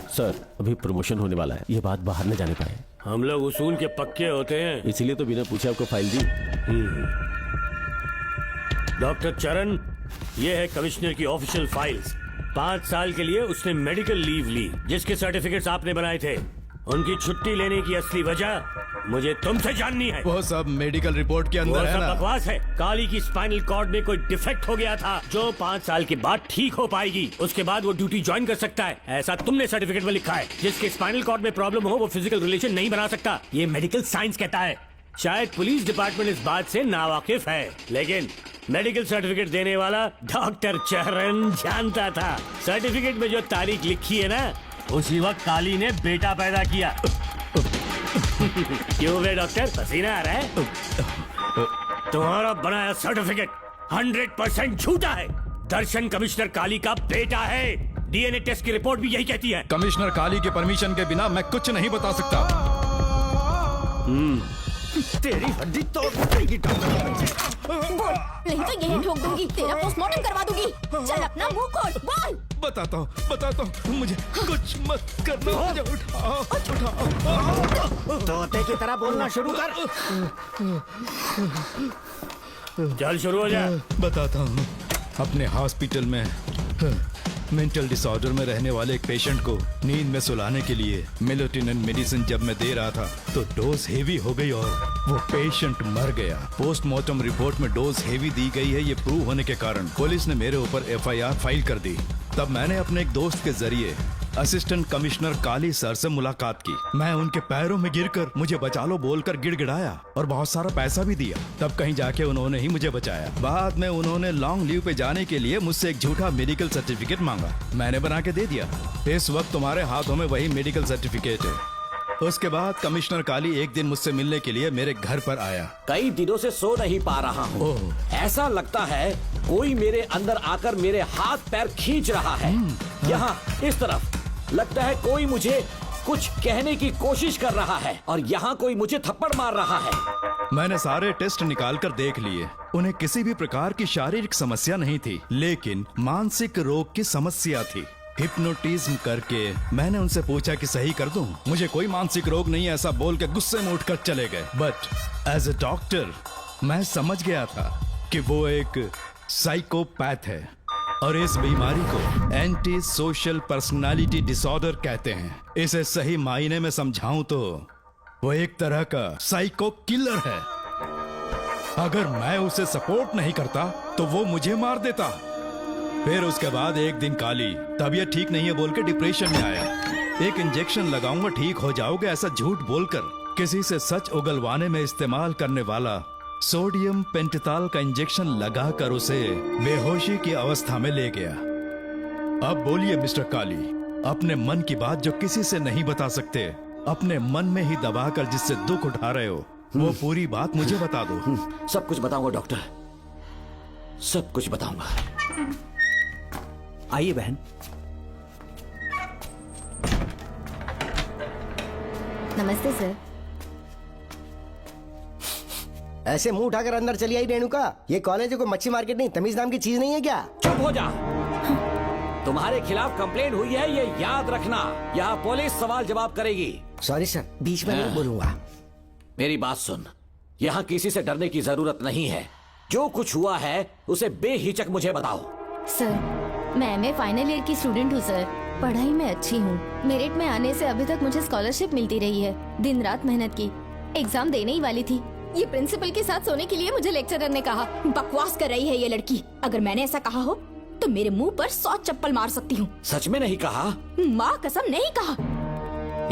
सर, अभी प्रमोशन होने वाला है, ये बात बाहर न जाने पाए। हम लोग उसूल के पक्के होते हैं, इसीलिए तो बिना पूछे आपको फाइल दी। डॉक्टर चरण, ये है कमिश्नर की ऑफिशियल फाइल्स। 5 साल के लिए उसने मेडिकल लीव ली, जिसके सर्टिफिकेट्स आपने बनाए थे। उनकी छुट्टी लेने की असली वजह मुझे तुमसे जाननी है। वो सब मेडिकल रिपोर्ट के अंदर है ना? बकवास है। काली की स्पाइनल कॉर्ड में कोई डिफेक्ट हो गया था जो 5 साल के बाद ठीक हो पाएगी। उसके बाद वो ड्यूटी ज्वाइन कर सकता है, ऐसा तुमने सर्टिफिकेट में लिखा है। जिसके स्पाइनल कॉर्ड में प्रॉब्लम हो वो फिजिकल रिलेशन नहीं बना सकता, ये मेडिकल साइंस कहता है। शायद पुलिस डिपार्टमेंट इस बात से नावाकिफ है, लेकिन मेडिकल सर्टिफिकेट देने वाला डॉक्टर चरण जानता था। सर्टिफिकेट में जो तारीख लिखी है ना, उसी वक्त काली ने बेटा पैदा किया। क्यों बे डॉक्टर, पसीना आ रहा है? तुम्हारा बनाया सर्टिफिकेट 100% झूठा है। दर्शन कमिश्नर काली का बेटा है। DNA टेस्ट की रिपोर्ट भी यही कहती है। कमिश्नर काली के परमिशन के बिना मैं कुछ नहीं बता सकता। तेरी हड्डी तोड़ देगी डॉक्टर। नहीं तो यही ठोक दूंगी, तेरा पोस्टमार्टम करवा दूंगी। चल अपना मुंह खोल, बोल। बताता हूँ, मुझे कुछ मत करना। मुझे उठाओ। तोते की तरह बोलना शुरू कर। चल शुरू हो जा। बताता हूँ, अपने हॉस्पिटल में मेंटल डिसऑर्डर में रहने वाले एक पेशेंट को नींद में सुलाने के लिए मेलेटोनिन मेडिसिन जब मैं दे रहा था तो डोज हेवी हो गई और वो पेशेंट मर गया। पोस्टमार्टम रिपोर्ट में डोज हेवी दी गई है, ये प्रूव होने के कारण पुलिस ने मेरे ऊपर FIR फाइल कर दी। तब मैंने अपने एक दोस्त के जरिए असिस्टेंट कमिश्नर काली सर से मुलाकात की। मैं उनके पैरों में गिरकर मुझे बचा लो बोलकर गिड़गिड़ाया और बहुत सारा पैसा भी दिया। तब कहीं जाके उन्होंने ही मुझे बचाया। बाद में उन्होंने लॉन्ग लीव पे जाने के लिए मुझसे एक झूठा मेडिकल सर्टिफिकेट मांगा, मैंने बना के दे दिया। इस वक्त तुम्हारे हाथों में वही मेडिकल सर्टिफिकेट है। उसके बाद कमिश्नर काली एक दिन मुझसे मिलने के लिए मेरे घर पर आया। कई दिनों से सो नहीं पा रहा हूँ। ऐसा लगता है कोई मेरे अंदर आकर मेरे हाथ पैर खींच रहा है। यहाँ इस तरफ लगता है कोई मुझे कुछ कहने की कोशिश कर रहा है और यहाँ कोई मुझे थप्पड़ मार रहा है। मैंने सारे टेस्ट निकाल कर देख लिए, उन्हें किसी भी प्रकार की शारीरिक समस्या नहीं थी, लेकिन मानसिक रोग की समस्या थी। हिप्नोटिज्म करके मैंने उनसे पूछा कि सही कर दूं। मुझे कोई मानसिक रोग नहीं है ऐसा बोल के गुस्से में उठकर चले गए। बट एज ए डॉक्टर मैं समझ गया था कि वो एक साइकोपैथ है और इस बीमारी को एंटी सोशल पर्सनालिटी डिसऑर्डर कहते हैं। इसे सही मायने में समझाऊं तो वो एक तरह का साइको किलर है। अगर मैं उसे सपोर्ट नहीं करता तो वो मुझे मार देता। फिर उसके बाद एक दिन काली तबीयत ठीक नहीं है बोल के डिप्रेशन में आया। एक इंजेक्शन लगाऊंगा ठीक हो जाओगे ऐसा झूठ बोलकर किसी से सच उगलवाने में इस्तेमाल करने वाला सोडियम पेंटथॉल का इंजेक्शन लगाकर उसे बेहोशी की अवस्था में ले गया। अब बोलिए मिस्टर काली, अपने मन की बात जो किसी से नहीं बता सकते, अपने मन में ही दबाकर जिससे दुख उठा रहे हो, वो पूरी बात मुझे बता दो। सब कुछ बताऊंगा डॉक्टर, सब कुछ बताऊंगा। आइए बहन। नमस्ते सर। ऐसे मुंह उठाकर अंदर चली आई रेणुका। ये कॉलेज है कोई मच्छी मार्केट नहीं, तमीज नाम की चीज नहीं है क्या? चुप हो जा। तुम्हारे खिलाफ कंप्लेंट हुई है ये याद रखना। यहाँ पुलिस सवाल जवाब करेगी। सॉरी सर, बीच में नहीं बोलूंगा। मेरी बात सुन, यहाँ किसी से डरने की जरूरत नहीं है। जो कुछ हुआ है उसे बेहिचक मुझे बताओ। सर मैं एमए फाइनल ईयर की स्टूडेंट हूँ सर। पढ़ाई में अच्छी हूँ। मेरिट में आने से अभी तक मुझे स्कॉलरशिप मिलती रही है। दिन रात मेहनत की, एग्जाम देने ही वाली थी। ये प्रिंसिपल के साथ सोने के लिए मुझे लेक्चरर ने कहा। बकवास कर रही है ये लड़की। अगर मैंने ऐसा कहा हो तो मेरे मुंह पर 100 चप्पल मार सकती हूँ। सच में नहीं कहा? माँ कसम नहीं कहा।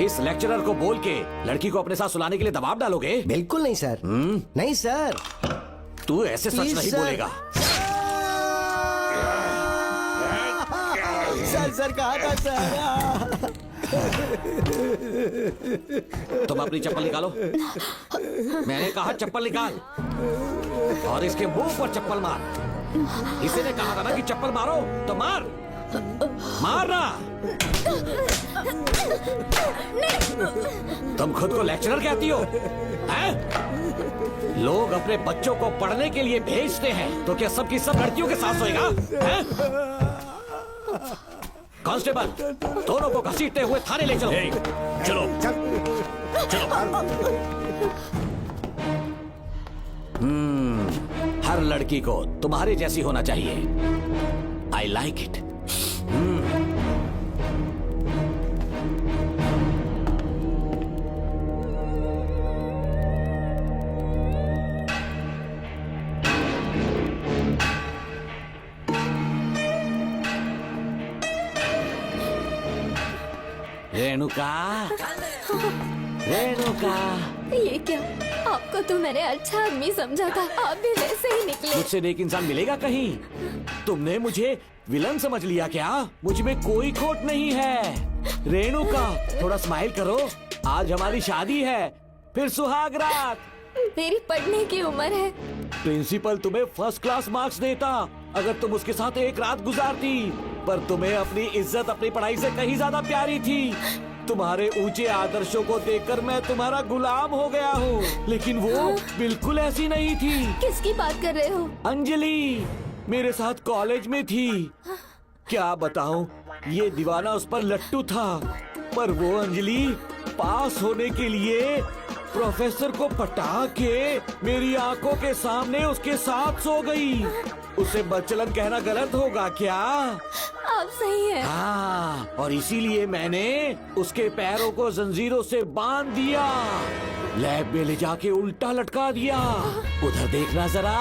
इस लेक्चरर को बोल के लड़की को अपने साथ सुलाने के लिए दबाव डालोगे? बिल्कुल नहीं सर। नहीं सर। तू ऐसे सच नहीं बोलेगा। सर कहा था सर। तुम अपनी चप्पल निकालो। मैंने कहा चप्पल निकाल और इसके मुंह पर चप्पल मार। इसी ने कहा था ना कि चप्पल मारो तो मार। मारना। तुम खुद को लेक्चरर कहती हो हैं? लोग अपने बच्चों को पढ़ने के लिए भेजते हैं तो क्या सबकी सब लड़कियों के साथ सोएगा? कांस्टेबल, दोनों को घसीटते हुए थाने ले चलो। चलो हर लड़की को तुम्हारे जैसी होना चाहिए। I like it. Renuka, Renuka. ये क्या? आपको तो मैंने अच्छा आदमी समझा था, आप भी वैसे ही निकले। मुझसे नेक इंसान मिलेगा कहीं? तुमने मुझे विलन समझ लिया क्या? मुझ में कोई खोट नहीं है। रेणुका, थोड़ा स्माइल करो। आज हमारी शादी है, फिर सुहाग रात। मेरी पढ़ने की उम्र है। प्रिंसिपल तुम्हें फर्स्ट क्लास मार्क्स देता अगर तुम उसके साथ एक रात गुजारती, पर तुम्हें अपनी इज्जत अपनी पढ़ाई से कहीं ज्यादा प्यारी थी। तुम्हारे ऊंचे आदर्शों को देखकर मैं तुम्हारा गुलाम हो गया हूँ, लेकिन वो बिल्कुल ऐसी नहीं थी। किसकी बात कर रहे हो? अंजलि मेरे साथ कॉलेज में थी। क्या बताऊं, ये दीवाना उस पर लट्टू था, पर वो अंजलि पास होने के लिए प्रोफेसर को पटा के मेरी आंखों के सामने उसके साथ सो गई। उसे बदचलन कहना गलत होगा क्या? आप सही है। हाँ, और इसीलिए मैंने उसके पैरों को जंजीरों से बांध दिया, लैब में ले जाके उल्टा लटका दिया। उधर देखना जरा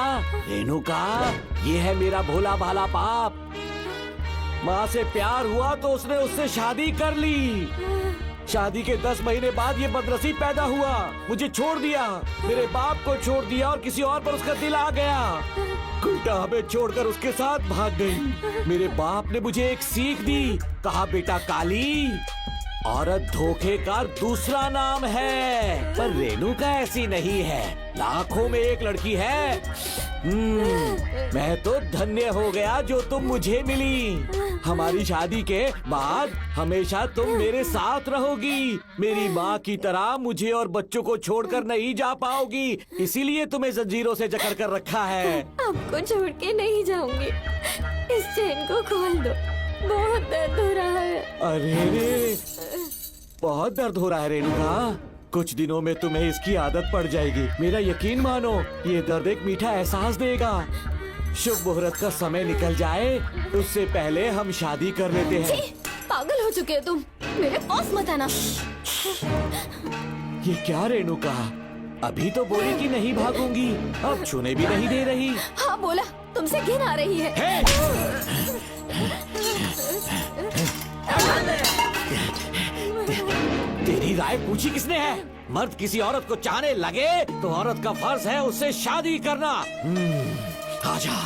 रेणुका, ये है मेरा भोला भाला पाप। माँ से प्यार हुआ तो उसने उससे शादी कर ली। शादी के 10 महीने बाद ये बदनसीब पैदा हुआ, मुझे छोड़ दिया, मेरे बाप को छोड़ दिया और किसी और पर उसका दिल आ गया। उल्टा हमें छोड़कर उसके साथ भाग गई। मेरे बाप ने मुझे एक सीख दी, कहा बेटा काली, औरत धोखे का दूसरा नाम है, पर रेणुका ऐसी नहीं है, लाखों में एक लड़की है। मैं तो धन्य हो गया जो तुम मुझे मिली। हमारी शादी के बाद हमेशा तुम मेरे साथ रहोगी। मेरी माँ की तरह मुझे और बच्चों को छोड़कर नहीं जा पाओगी, इसीलिए तुम्हें जंजीरों से जकड़ कर रखा है। आपको छोड़ के नहीं जाऊंगी। इस चेन को खोल दो। बहुत दर्द हो रहा है। अरे रे, बहुत दर्द हो रहा है रेणुका। कुछ दिनों में तुम्हें इसकी आदत पड़ जाएगी। मेरा यकीन मानो, ये दर्द एक मीठा एहसास देगा। शुभ मुहूर्त का समय निकल जाए उससे पहले हम शादी कर लेते हैं। पागल हो चुके हो तुम, मेरे पास मत आना। ये क्या रेणुका, अभी तो बोली कि नहीं भागूंगी, अब छूने भी नहीं दे रही। हाँ बोला, तुमसे घिन आ रही है। तेरी राय पूछी किसने है? मर्द किसी औरत को चाहने लगे तो औरत का फर्ज है उससे शादी करना। आजा।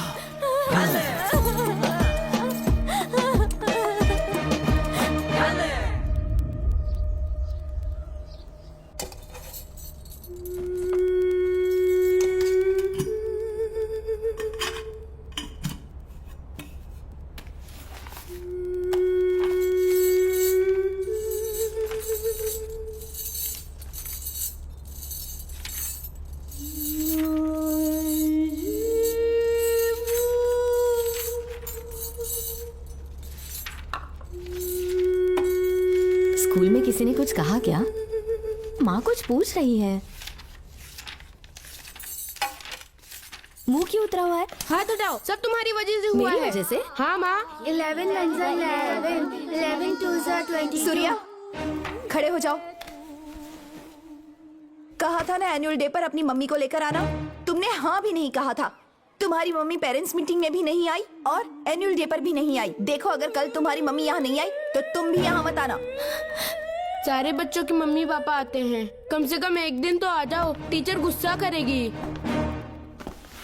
स्कूल में किसी ने कुछ कहा क्या? माँ कुछ पूछ रही है। मुंह क्यों उतरा हुआ है? हाथ उठाओ, सब तुम्हारी वजह से हुआ मेरी है। वजह से? हाँ माँ। 11 1 11 11 2 22। सूर्या, खड़े हो जाओ। कहा था ना एनुअल डे पर अपनी मम्मी को लेकर आना, तुमने हाँ भी नहीं कहा था। तुम्हारी मम्मी पेरेंट्स मीटिंग में भी नहीं आई और एनुअल डे पर भी नहीं आई। देखो, अगर कल तुम्हारी मम्मी यहाँ नहीं आई तो तुम भी यहाँ मत आना। सारे बच्चों की मम्मी पापा आते हैं, कम से कम एक दिन तो आ जाओ, टीचर गुस्सा करेगी।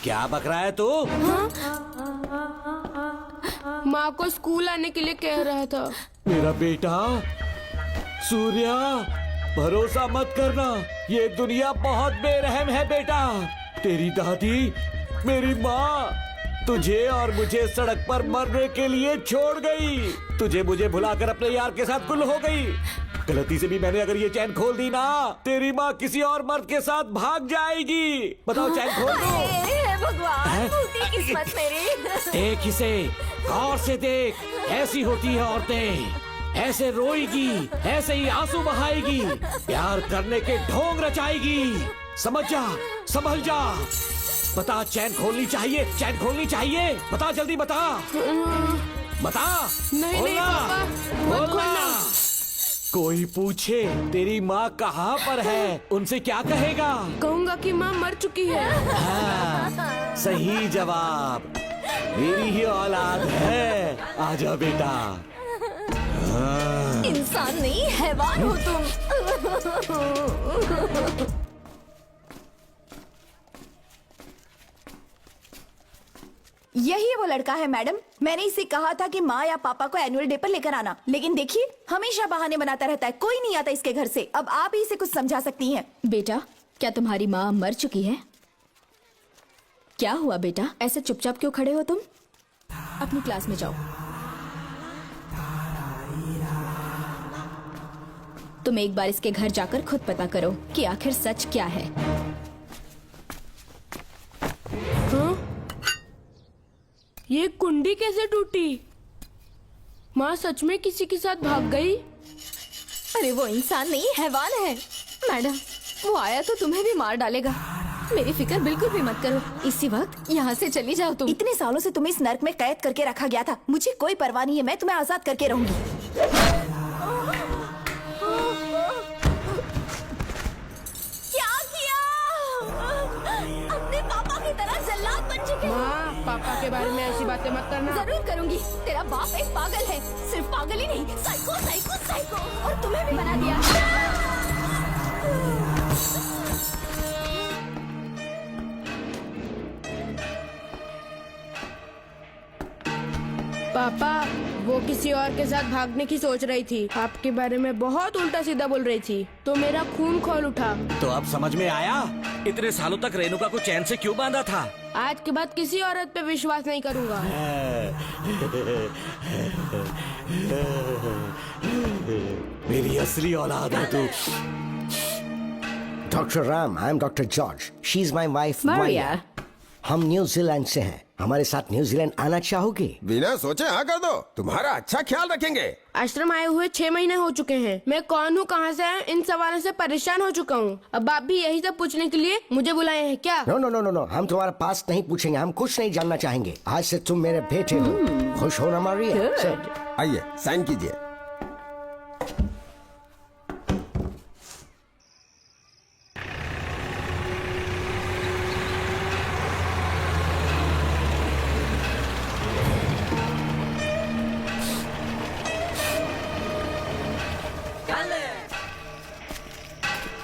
क्या बक रहा है तू? माँ को स्कूल आने के लिए कह रहा था। मेरा बेटा सूर्या, भरोसा मत करना, ये दुनिया बहुत बेरहम है बेटा। तेरी दादी, मेरी माँ तुझे और मुझे सड़क पर मरने के लिए छोड़ गई। तुझे मुझे भुलाकर अपने यार के साथ गुल हो गई। गलती से भी मैंने अगर ये चैन खोल दी ना, तेरी माँ किसी और मर्द के साथ भाग जाएगी। बताओ, चैन खोल दो। भगवान, फूटी किस्मत मेरी। देख इसे, गौर से देख। ऐसी होती है औरतें, ऐसे रोएगी, ऐसे ही आंसू बहाएगी, प्यार करने के ढोंग रचाएगी। समझ जा, संभल जा। बता, चैन खोलनी चाहिए, चैन खोलनी चाहिए। बता, जल्दी बता, बता। नहीं नहीं पापा, मत खोलना। कोई पूछे तेरी माँ कहाँ पर है, उनसे क्या कहेगा? कहूँगा कि माँ मर चुकी है। हाँ, सही जवाब। मेरी ही औलाद है। आजा बेटा। हाँ। इंसान नहीं, हैवान हो तुम। यही वो लड़का है मैडम। मैंने इसे कहा था कि माँ या पापा को एनुअल डे पर लेकर आना, लेकिन देखिए हमेशा बहाने बनाता रहता है। कोई नहीं आता इसके घर से। अब आप ही इसे कुछ समझा सकती हैं। बेटा, क्या तुम्हारी माँ मर चुकी है? क्या हुआ बेटा, ऐसे चुपचाप क्यों खड़े हो तुम? अपनी क्लास में जाओ। तुम एक बार इसके घर जाकर खुद पता करो कि आखिर सच क्या है। ये कुंडी कैसे टूटी? माँ सच में किसी के साथ भाग गई? अरे वो इंसान नहीं, हैवान है। मैडम, वो आया तो तुम्हें भी मार डालेगा। मेरी फिक्र बिल्कुल भी मत करो। इसी वक्त यहाँ से चली जाओ तुम। इतने सालों से तुम्हें इस नर्क में कैद करके रखा गया था। मुझे कोई परवाह नहीं है, मैं तुम्हें आजाद करके रहूंगी। क्या किया? अपने पापा की तरह जल्लाद बन चुके। माँ, पापा के बारे में ऐसी बातें मत करना। जरूर करूंगी। तेरा बाप एक पागल है। सिर्फ पागल ही नहीं, साइको साइको साइको। और तुम्हें भी बना दिया। पापा, वो किसी और के साथ भागने की सोच रही थी। आपके बारे में बहुत उल्टा सीधा बोल रही थी, तो मेरा खून खौल उठा। तो अब समझ में आया इतने सालों तक रेणुका को चैन से क्यों बांधा था। आज के बाद किसी औरत पे विश्वास नहीं करूंगा। मेरी असली औलाद है तू। Dr. Ram, I'm Dr. George. She's my wife, Maria. हम न्यूजीलैंड से हैं। हमारे साथ न्यूजीलैंड आना चाहोगे? बिना सोचे हाँ कर दो, तुम्हारा अच्छा ख्याल रखेंगे। आश्रम आए हुए 6 महीने हो चुके हैं। मैं कौन हूँ, कहाँ से आया, इन सवालों से परेशान हो चुका हूँ। अब आप भी यही सब पूछने के लिए मुझे बुलाए हैं क्या? No no no no no, हम तुम्हारा पास नहीं पूछेंगे, हम कुछ नहीं जानना चाहेंगे। आज से तुम मेरे बेटे हो। खुश हो ना मारिया? आइए साइन कीजिए।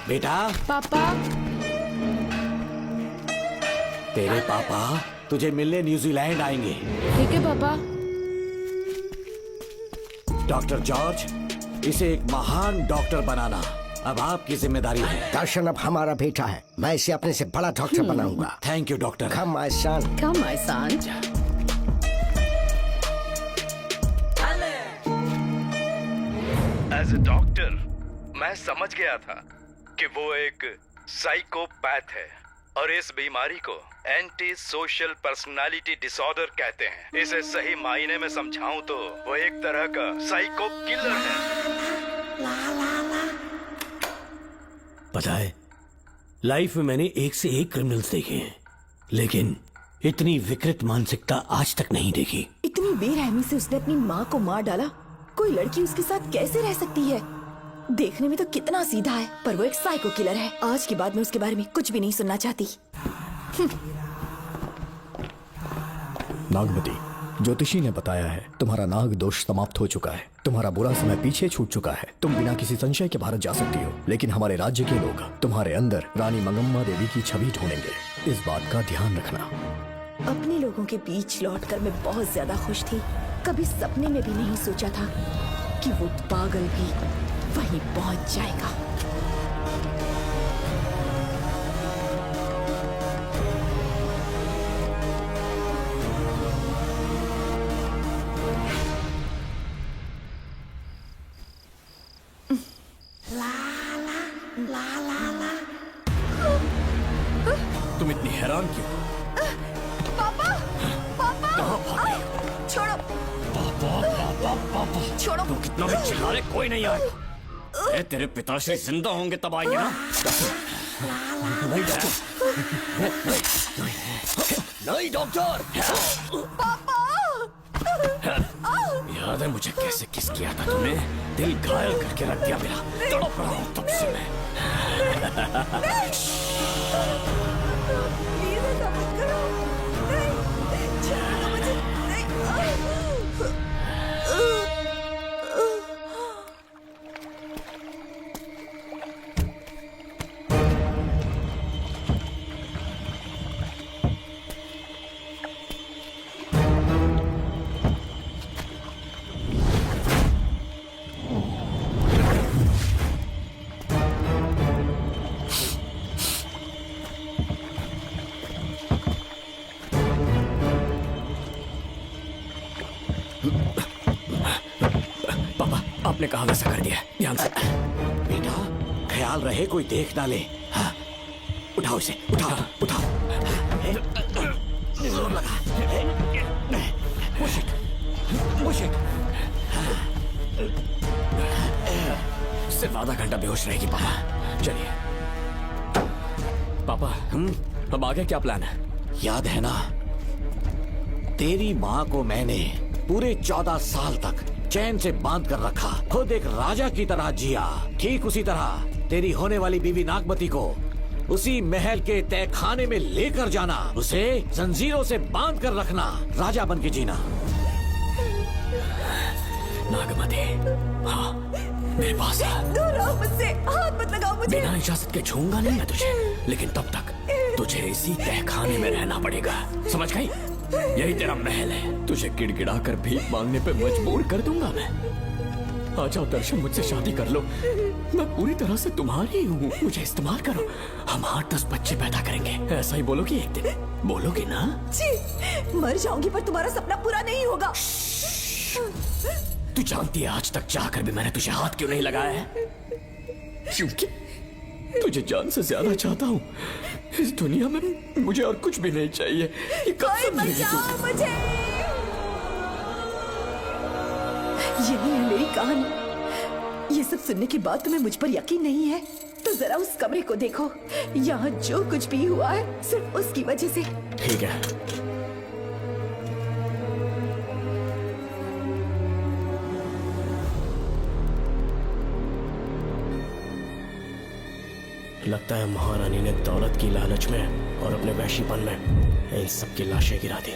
बेटा। पापा। तेरे पापा तुझे मिलने न्यूजीलैंड आएंगे। ठीक है पापा। डॉक्टर जॉर्ज, इसे एक महान डॉक्टर बनाना अब आपकी जिम्मेदारी है। दर्शन अब हमारा बेटा है, मैं इसे अपने से बड़ा डॉक्टर बनाऊंगा। Thank you doctor. Come my son. Come my son. As a doctor मैं समझ गया था कि वो एक साइकोपैथ है और इस बीमारी को एंटी सोशल पर्सनालिटी डिसऑर्डर कहते हैं। इसे सही मायने में समझाऊं तो वो एक तरह का साइको किलर है। पता है, लाइफ में मैंने एक से एक क्रिमिनल्स देखे हैं, लेकिन इतनी विकृत मानसिकता आज तक नहीं देखी। इतनी बेरहमी से उसने अपनी माँ को मार डाला। कोई लड़की उसके साथ कैसे रह सकती है? देखने में तो कितना सीधा है, पर वो एक साइको किलर है। आज के बाद मैं उसके बारे में कुछ भी नहीं सुनना चाहती। नागमती, ज्योतिषी ने बताया है तुम्हारा नाग दोष समाप्त हो चुका है। तुम्हारा बुरा समय पीछे छूट चुका है। तुम बिना किसी संशय के भारत जा सकती हो, लेकिन हमारे राज्य के लोग तुम्हारे अंदर रानी मंगम्मा देवी की छवि ढूंढेंगे। इस बात का ध्यान रखना। अपने लोगों के बीच लौटकर मैं बहुत ज्यादा खुश थी। कभी सपने में भी नहीं सोचा था कि वो पागल भी वहीं पहुंच जाएगा। तुम इतनी हैरान क्यों? पापा, पापा, छोड़ो, छोड़ो। तू कितना भी चिल्ला ले, कोई नहीं आएगा। तेरे पिताश्री जिंदा होंगे तब आएंगे ना। नहीं डॉक्टर। पापा, याद है मुझे कैसे किस किया था तुमने? दिल घायल करके रख दिया मेरा। तड़प रहा हूं तब से मैं। प्लीज ऐसा मत करो। नहीं, छोड़ो मुझे। आपने कहा वैसा कर दिया, ध्यान से। बेटा ख्याल रहे कोई देख ना ले। हाँ, उठाओ इसे, उठाओ उठाओ। जोर लगा। Push it, push it. सिर्फ आधा घंटा बेहोश रहेगी पापा। चलिए पापा, अब आगे क्या प्लान है? याद है ना, तेरी माँ को मैंने पूरे 14 साल तक चैन से बांध कर रखा। खुद एक राजा की तरह जिया। ठीक उसी तरह तेरी होने वाली बीवी नागमती को उसी महल के तहखाने में लेकर जाना, उसे जंजीरों से बांध कर रखना, राजा बन के जीना। नागमती, हाँ मेरे पास है। दूर रहो मुझसे, हाथ मत लगाओ मुझे। बिना इजाजत के छूंगा नहीं मैं तुझे, लेकिन तब तक तुझे इसी तहखाने में रहना पड़ेगा, समझ गई? यही तेरा महल है। तुझे गिड़गिड़ा कर भीख मांगने पे मजबूर कर दूंगा मैं। आ जाओ दर्शन, मुझसे शादी कर लो। मैं पूरी तरह से तुम्हारी हूँ, मुझे इस्तेमाल करो। हम 8-10 बच्चे पैदा करेंगे। ऐसा ही बोलोगी एक दिन? बोलोगी ना? जी, मर जाऊंगी पर तुम्हारा सपना पूरा नहीं होगा। तू जानती है आज तक चाहकर भी मैंने तुझे हाथ क्यों नहीं लगाया है? क्योंकि तुझे जान से ज्यादा चाहता हूँ। इस दुनिया में मुझे और कुछ भी नहीं चाहिए। ये कब कोई समझेगी तू? बचाओ मुझे। यही है मेरी कहानी। ये सब सुनने के बाद तुम्हें मुझ पर यकीन नहीं है तो जरा उस कमरे को देखो। यहाँ जो कुछ भी हुआ है सिर्फ उसकी वजह से। ठीक है, लगता है महारानी ने दौलत की लालच में और अपने वैशीपन में इन सब की लाशें गिरा दी।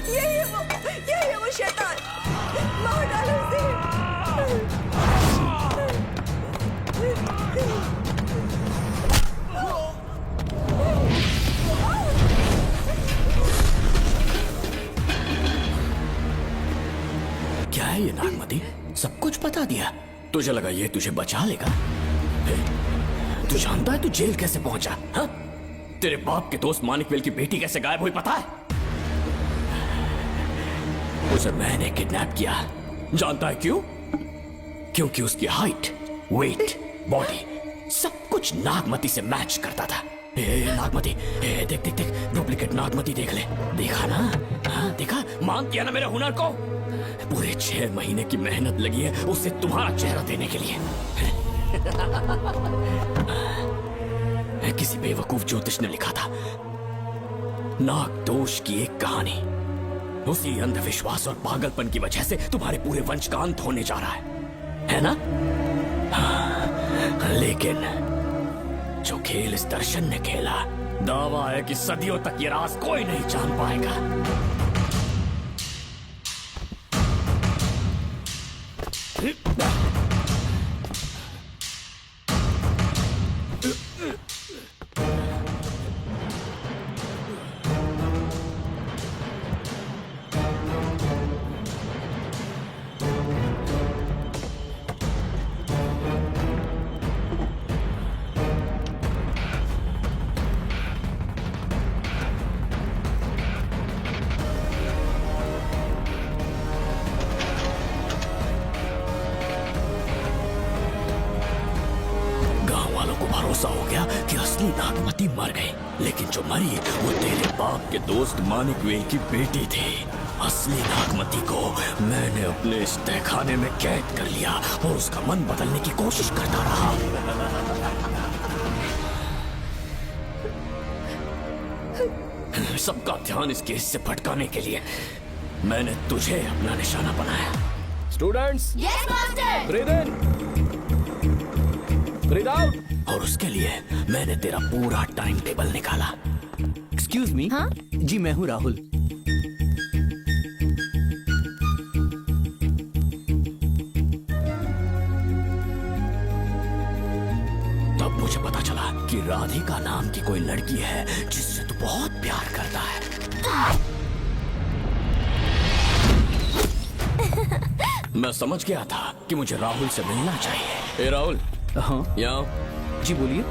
यही है वो शैतान। मार डालो उसे। क्या है ये नागमती? सब कुछ बता दिया। तुझे लगा ये तुझे बचा लेगा? तू जानता है तू जेल कैसे पहुंचा? हाँ? तेरे बाप के दोस्त मानिकवेल की बेटी कैसे गायब हुई पता है? उसे मैंने किडनैप किया। जानता है क्यों? क्योंकि उसकी हाइट, वेट, बॉडी सब कुछ नागमती से मैच करता था। नागमती, देख देख देख, डुप्लीकेट नागमती देख ले। देखा ना? हाँ देखा? मान दिया ना मेरे हुनर को? पूरे 6 महीने की मेहनत लगी है उसे तुम्हारा चेहरा देने के लिए। किसी बेवकूफ ज्योतिष ने लिखा था नाग दोष की एक कहानी। उसी अंधविश्वास और पागलपन की वजह से तुम्हारे पूरे वंश का अंत होने जा रहा है ना? हाँ, लेकिन जो खेल इस दर्शन ने खेला, दावा है कि सदियों तक ये राज कोई नहीं जान पाएगा। भरोसा हो गया कि असली नागमती मर गई, लेकिन जो मरी वो तेरे बाप के दोस्त मानिकवेल की बेटी थी। असली नागमती को मैंने अपने इस तहखाने में कैद कर लिया और उसका मन बदलने की कोशिश करता रहा। सबका ध्यान इस केस से भटकाने के लिए मैंने तुझे अपना निशाना बनाया। Students, yes master. ब्रीथ इन, ब्रीथ आउट। और उसके लिए मैंने तेरा पूरा टाइम टेबल निकाला। Excuse me. हाँ? जी मैं हूँ राहुल। तब मुझे पता चला कि राधिका नाम की कोई लड़की है जिससे तू बहुत प्यार करता है। मैं समझ गया था कि मुझे राहुल से मिलना चाहिए। राहुल। हाँ यहाँ। जी बोलिए।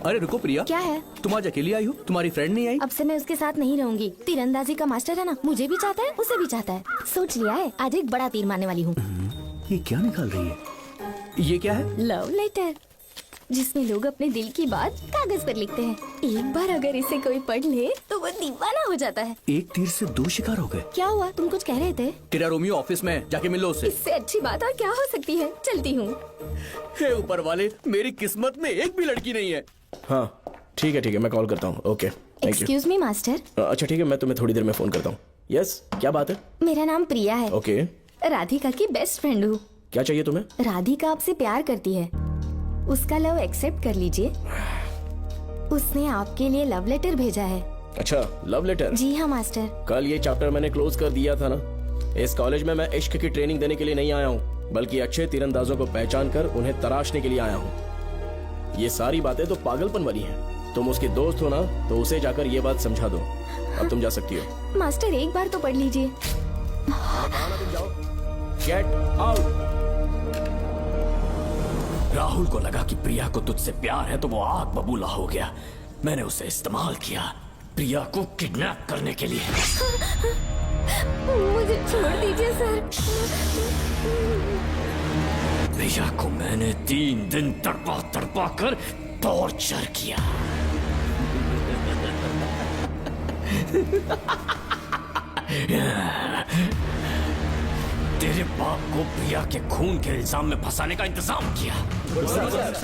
अरे रुको प्रिया, क्या है? तुम आज अकेली आई हो? तुम्हारी फ्रेंड नहीं आई? अब से मैं उसके साथ नहीं रहूंगी। तीरंदाजी का मास्टर है ना, मुझे भी चाहता है उसे भी चाहता है। सोच लिया है, आज एक बड़ा तीर मारने वाली हूँ। ये क्या निकाल रही है? ये क्या है? लव लेटर, जिसमें लोग अपने दिल की बात कागज पर लिखते हैं। एक बार अगर इसे कोई पढ़ ले तो वो दीवाना हो जाता है। एक तीर से 2 शिकार हो गए। क्या हुआ? तुम कुछ कह रहे थे? तेरा रोमियो ऑफिस में, जाके मिल लो उससे। इससे अच्छी बात और क्या हो सकती है। चलती हूँ। हे ऊपर वाले, मेरी किस्मत में एक भी लड़की नहीं है। हाँ ठीक है मैं कॉल करता हूँ। Okay thank you. Excuse me master. अच्छा ठीक है, मैं तुम्हें थोड़ी देर में फोन करता हूँ। यस, क्या बात है? मेरा नाम प्रिया है। ओके। राधिका की बेस्ट फ्रेंड हूँ। क्या चाहिए तुम्हें? राधिका आपसे प्यार करती है, उसका लव एक्सेप्ट कर लीजिए। उसने आपके लिए लव लेटर भेजा है। अच्छा, लव लेटर? जी हाँ मास्टर। कल ये चैप्टर मैंने क्लोज कर दिया था ना। इस कॉलेज में मैं इश्क की ट्रेनिंग देने के लिए नहीं आया हूँ, बल्कि अच्छे तीरंदाजों को पहचान कर उन्हें तराशने के लिए आया हूँ। ये सारी बातें तो पागलपन वाली हैं। तुम उसकी दोस्त हो ना, तो उसे जाकर ये बात समझा दो। अब तुम जा सकती हो। मास्टर एक बार तो पढ़ लीजिए। Get out. राहुल को लगा कि प्रिया को तुझसे प्यार है तो वो आग बबूला हो गया। मैंने उसे इस्तेमाल किया प्रिया को किडनैप करने के लिए। मुझे छोड़ दीजिए सर। प्रिया को मैंने 3 दिन तड़पा तड़पा कर टॉर्चर किया। तेरे बाप को प्रिया के खून के इल्जाम में फंसाने का इंतजाम किया। गुड मॉर्निंग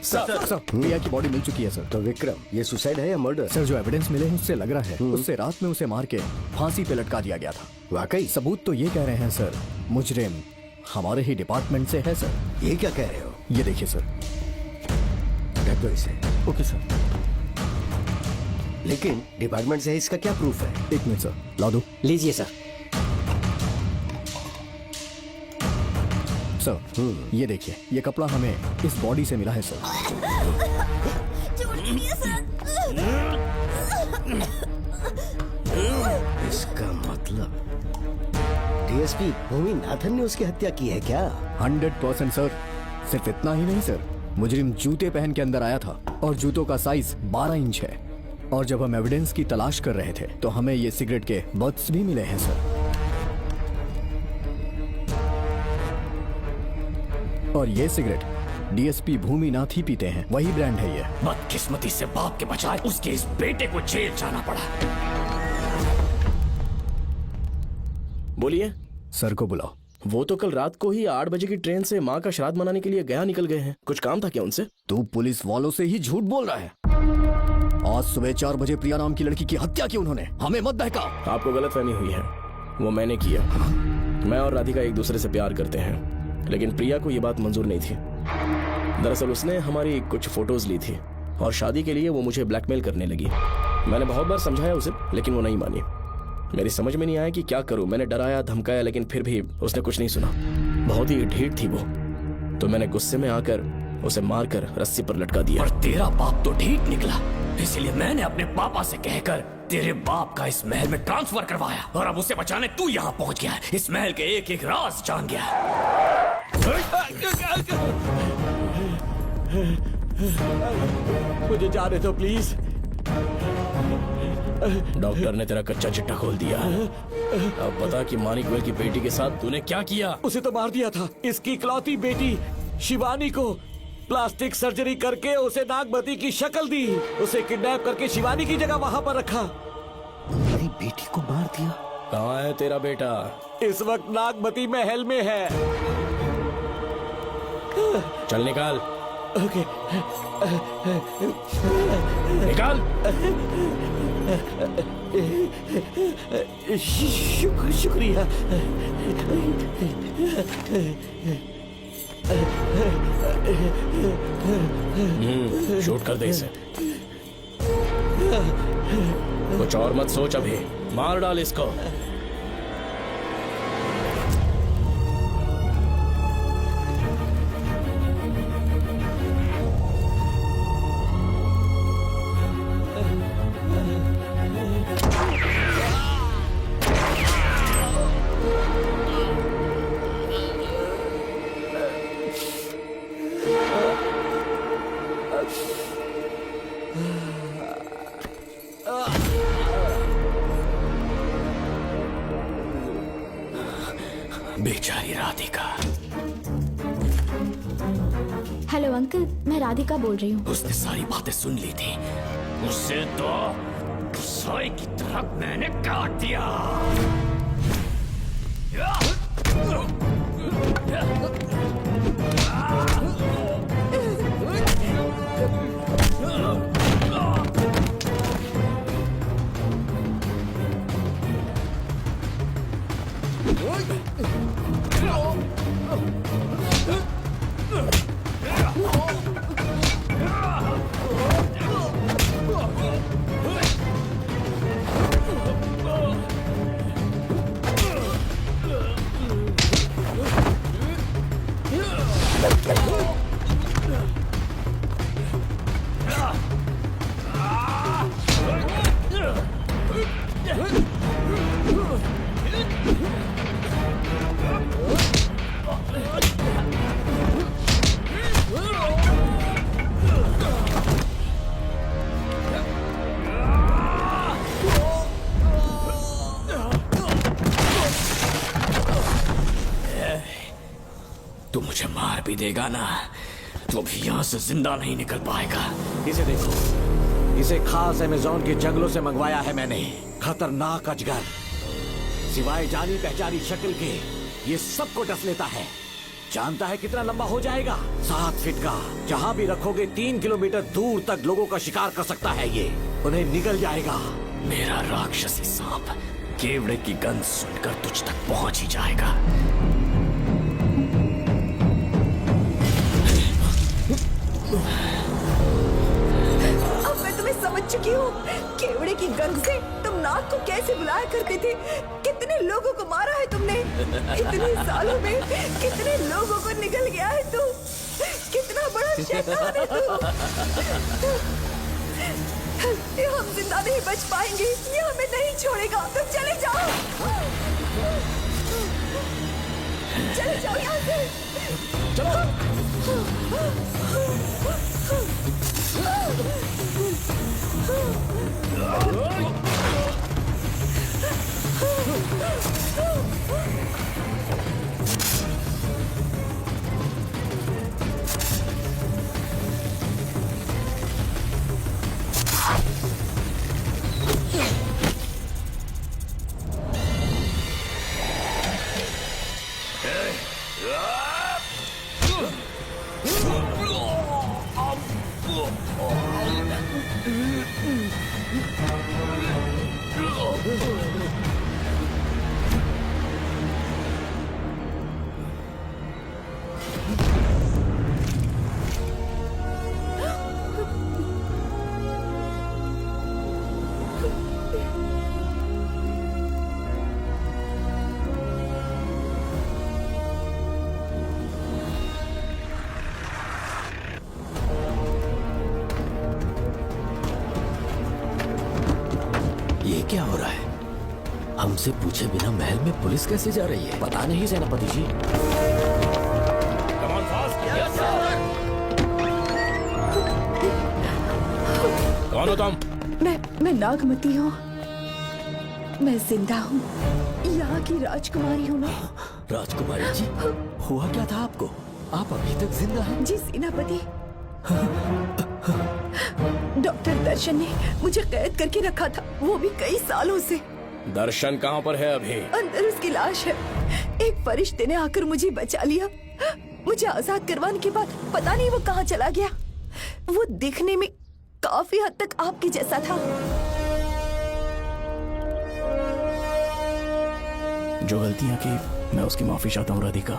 सर, प्रिया की बॉडी मिल चुकी है सर। तो विक्रम, ये सुसाइड है या मर्डर? सर, जो एविडेंस मिले हैं उससे लग रहा है उससे रात में उसे मार के फांसी पे लटका दिया गया था। वाकई? सबूत तो ये कह रहे हैं सर, मुजरिम हमारे ही डिपार्टमेंट से है सर। ये क्या कह रहे हो? ये देखिए सर। रख दो इसे। Okay sir. लेकिन डिपार्टमेंट से है, इसका क्या प्रूफ है? 1 मिनट सर, ला दो। लीजिए सर। सर, ये देखिए, ये कपड़ा हमें इस बॉडी से मिला है सर। इसका मतलब डीएसपी भूमि नाथन ने उसकी हत्या की है क्या? 100% सर। सिर्फ इतना ही नहीं सर, मुजरिम जूते पहन के अंदर आया था और जूतों का साइज 12 इंच है। और जब हम एविडेंस की तलाश कर रहे थे तो हमें ये सिगरेट के बट्स भी मिले हैं सर। और ये सिगरेट डीएसपी भूमि नाथ ही पीते हैं, वही ब्रांड है ये। बदकिस्मती से बाप के बजाय उसके इस बेटे को जेल जाना पड़ा। बोलिए। सर को बुलाओ। वो तो कल रात को ही 8 बजे की ट्रेन से माँ का श्राद्ध मनाने के लिए गया निकल गए हैं। कुछ काम था क्या उनसे? तू पुलिस वालों से ही झूठ बोल रहा है। आज सुबह 4 बजे प्रिया नाम की लड़की की हत्या की उन्होंने। हमें मत बहका। आपको गलतफहमी हुई है, वो मैंने किया। मैं और राधिका एक दूसरे से प्यार करते हैं, लेकिन प्रिया को ये बात मंजूर नहीं थी। दरअसल उसने हमारी कुछ फोटोज ली थी और शादी के लिए वो मुझे ब्लैकमेल करने लगी। मैंने बहुत बार समझाया उसे, लेकिन वो नहीं मानी। मेरी समझ में नहीं आया कि क्या करूं। मैंने डराया धमकाया, लेकिन फिर भी उसने कुछ नहीं सुना। बहुत ही ढीठ थी वो, तो मैंने गुस्से में आकर उसे मारकर रस्सी पर लटका दिया। और तेरा बाप तो ढीठ निकला, इसलिए मैंने अपने पापा से कहकर तेरे बाप का इस महल में ट्रांसफर करवाया। और अब उसे बचाने तू यहाँ पहुँच गया है। इस महल के एक एक राज जान गया है। मुझे जाने दो प्लीज। डॉक्टर ने तेरा कच्चा चिट्ठा खोल दिया। अब बता कि मानिकवेल की बेटी के साथ तूने क्या किया? उसे तो मार दिया था। इसकी इकलौती बेटी शिवानी को प्लास्टिक सर्जरी करके उसे नागमती की शक्ल दी। उसे किडनैप करके शिवानी की जगह वहाँ पर रखा। मेरी बेटी को मार दिया? कहाँ है तेरा बेटा? इस वक्त नागमती महल में है। चल निकाल। ओके। निकाल। शुक्रिया। शूट कर दे इसे। कुछ और मत सोच, अभी मार डाल इसको। बेचारी राधिका। हेलो अंकल, मैं राधिका बोल रही हूँ। उसने सारी बातें सुन ली थी। उसे तो कसाई की तरह मैंने काट दिया। देगा ना तो भी यहाँ से जिंदा नहीं निकल पाएगा। इसे देखो, इसे खास अमेज़न के जंगलों से मंगवाया है मैंने। खतरनाक अजगर, सिवाय जानी पहचानी शक्ल के ये सबको डस लेता है। जानता है कितना लंबा हो जाएगा? 7 फीट का। जहाँ भी रखोगे 3 किलोमीटर दूर तक लोगों का शिकार कर सकता है ये। उन्हें निगल जाएगा। मेरा राक्षसी सांप केवड़े की गंध सुनकर तुझ तक पहुंच ही जाएगा। अब मैं तुम्हें समझ चुकी हूँ। केवड़े की गंध से तुम नाग को कैसे बुलाया करते थे। कितने लोगों को मारा है तुमने। इतने सालों में कितने लोगों को निगल गया है तू। कितना बड़ा शैतान है तू। ये हम जिंदा नहीं बच पाएंगे। ये हमें नहीं छोड़ेगा। तुम चले जाओ, चले जाओ यहाँ से। ये क्या हो रहा है? हमसे पूछे बिना महल में पुलिस कैसे जा रही है? पता नहीं सेनापति जी। कौन हो तुम? मैं नागमती हूँ। मैं जिंदा हूँ। यहाँ की राजकुमारी हूँ मैं। राजकुमारी जी, हुआ क्या था आपको? आप अभी तक जिंदा हैं? जी सेनापति। डॉक्टर दर्शन ने मुझे कैद करके रखा था, वो भी कई सालों से। दर्शन कहाँ पर है अभी? अंदर उसकी लाश है। एक फरिश्ते ने आकर मुझे बचा लिया। मुझे आजाद करवाने के बाद पता नहीं वो कहाँ चला गया। वो दिखने में काफी हद तक आपके जैसा था। जो गलतियां की मैं उसकी माफी चाहता हूँ राधिका।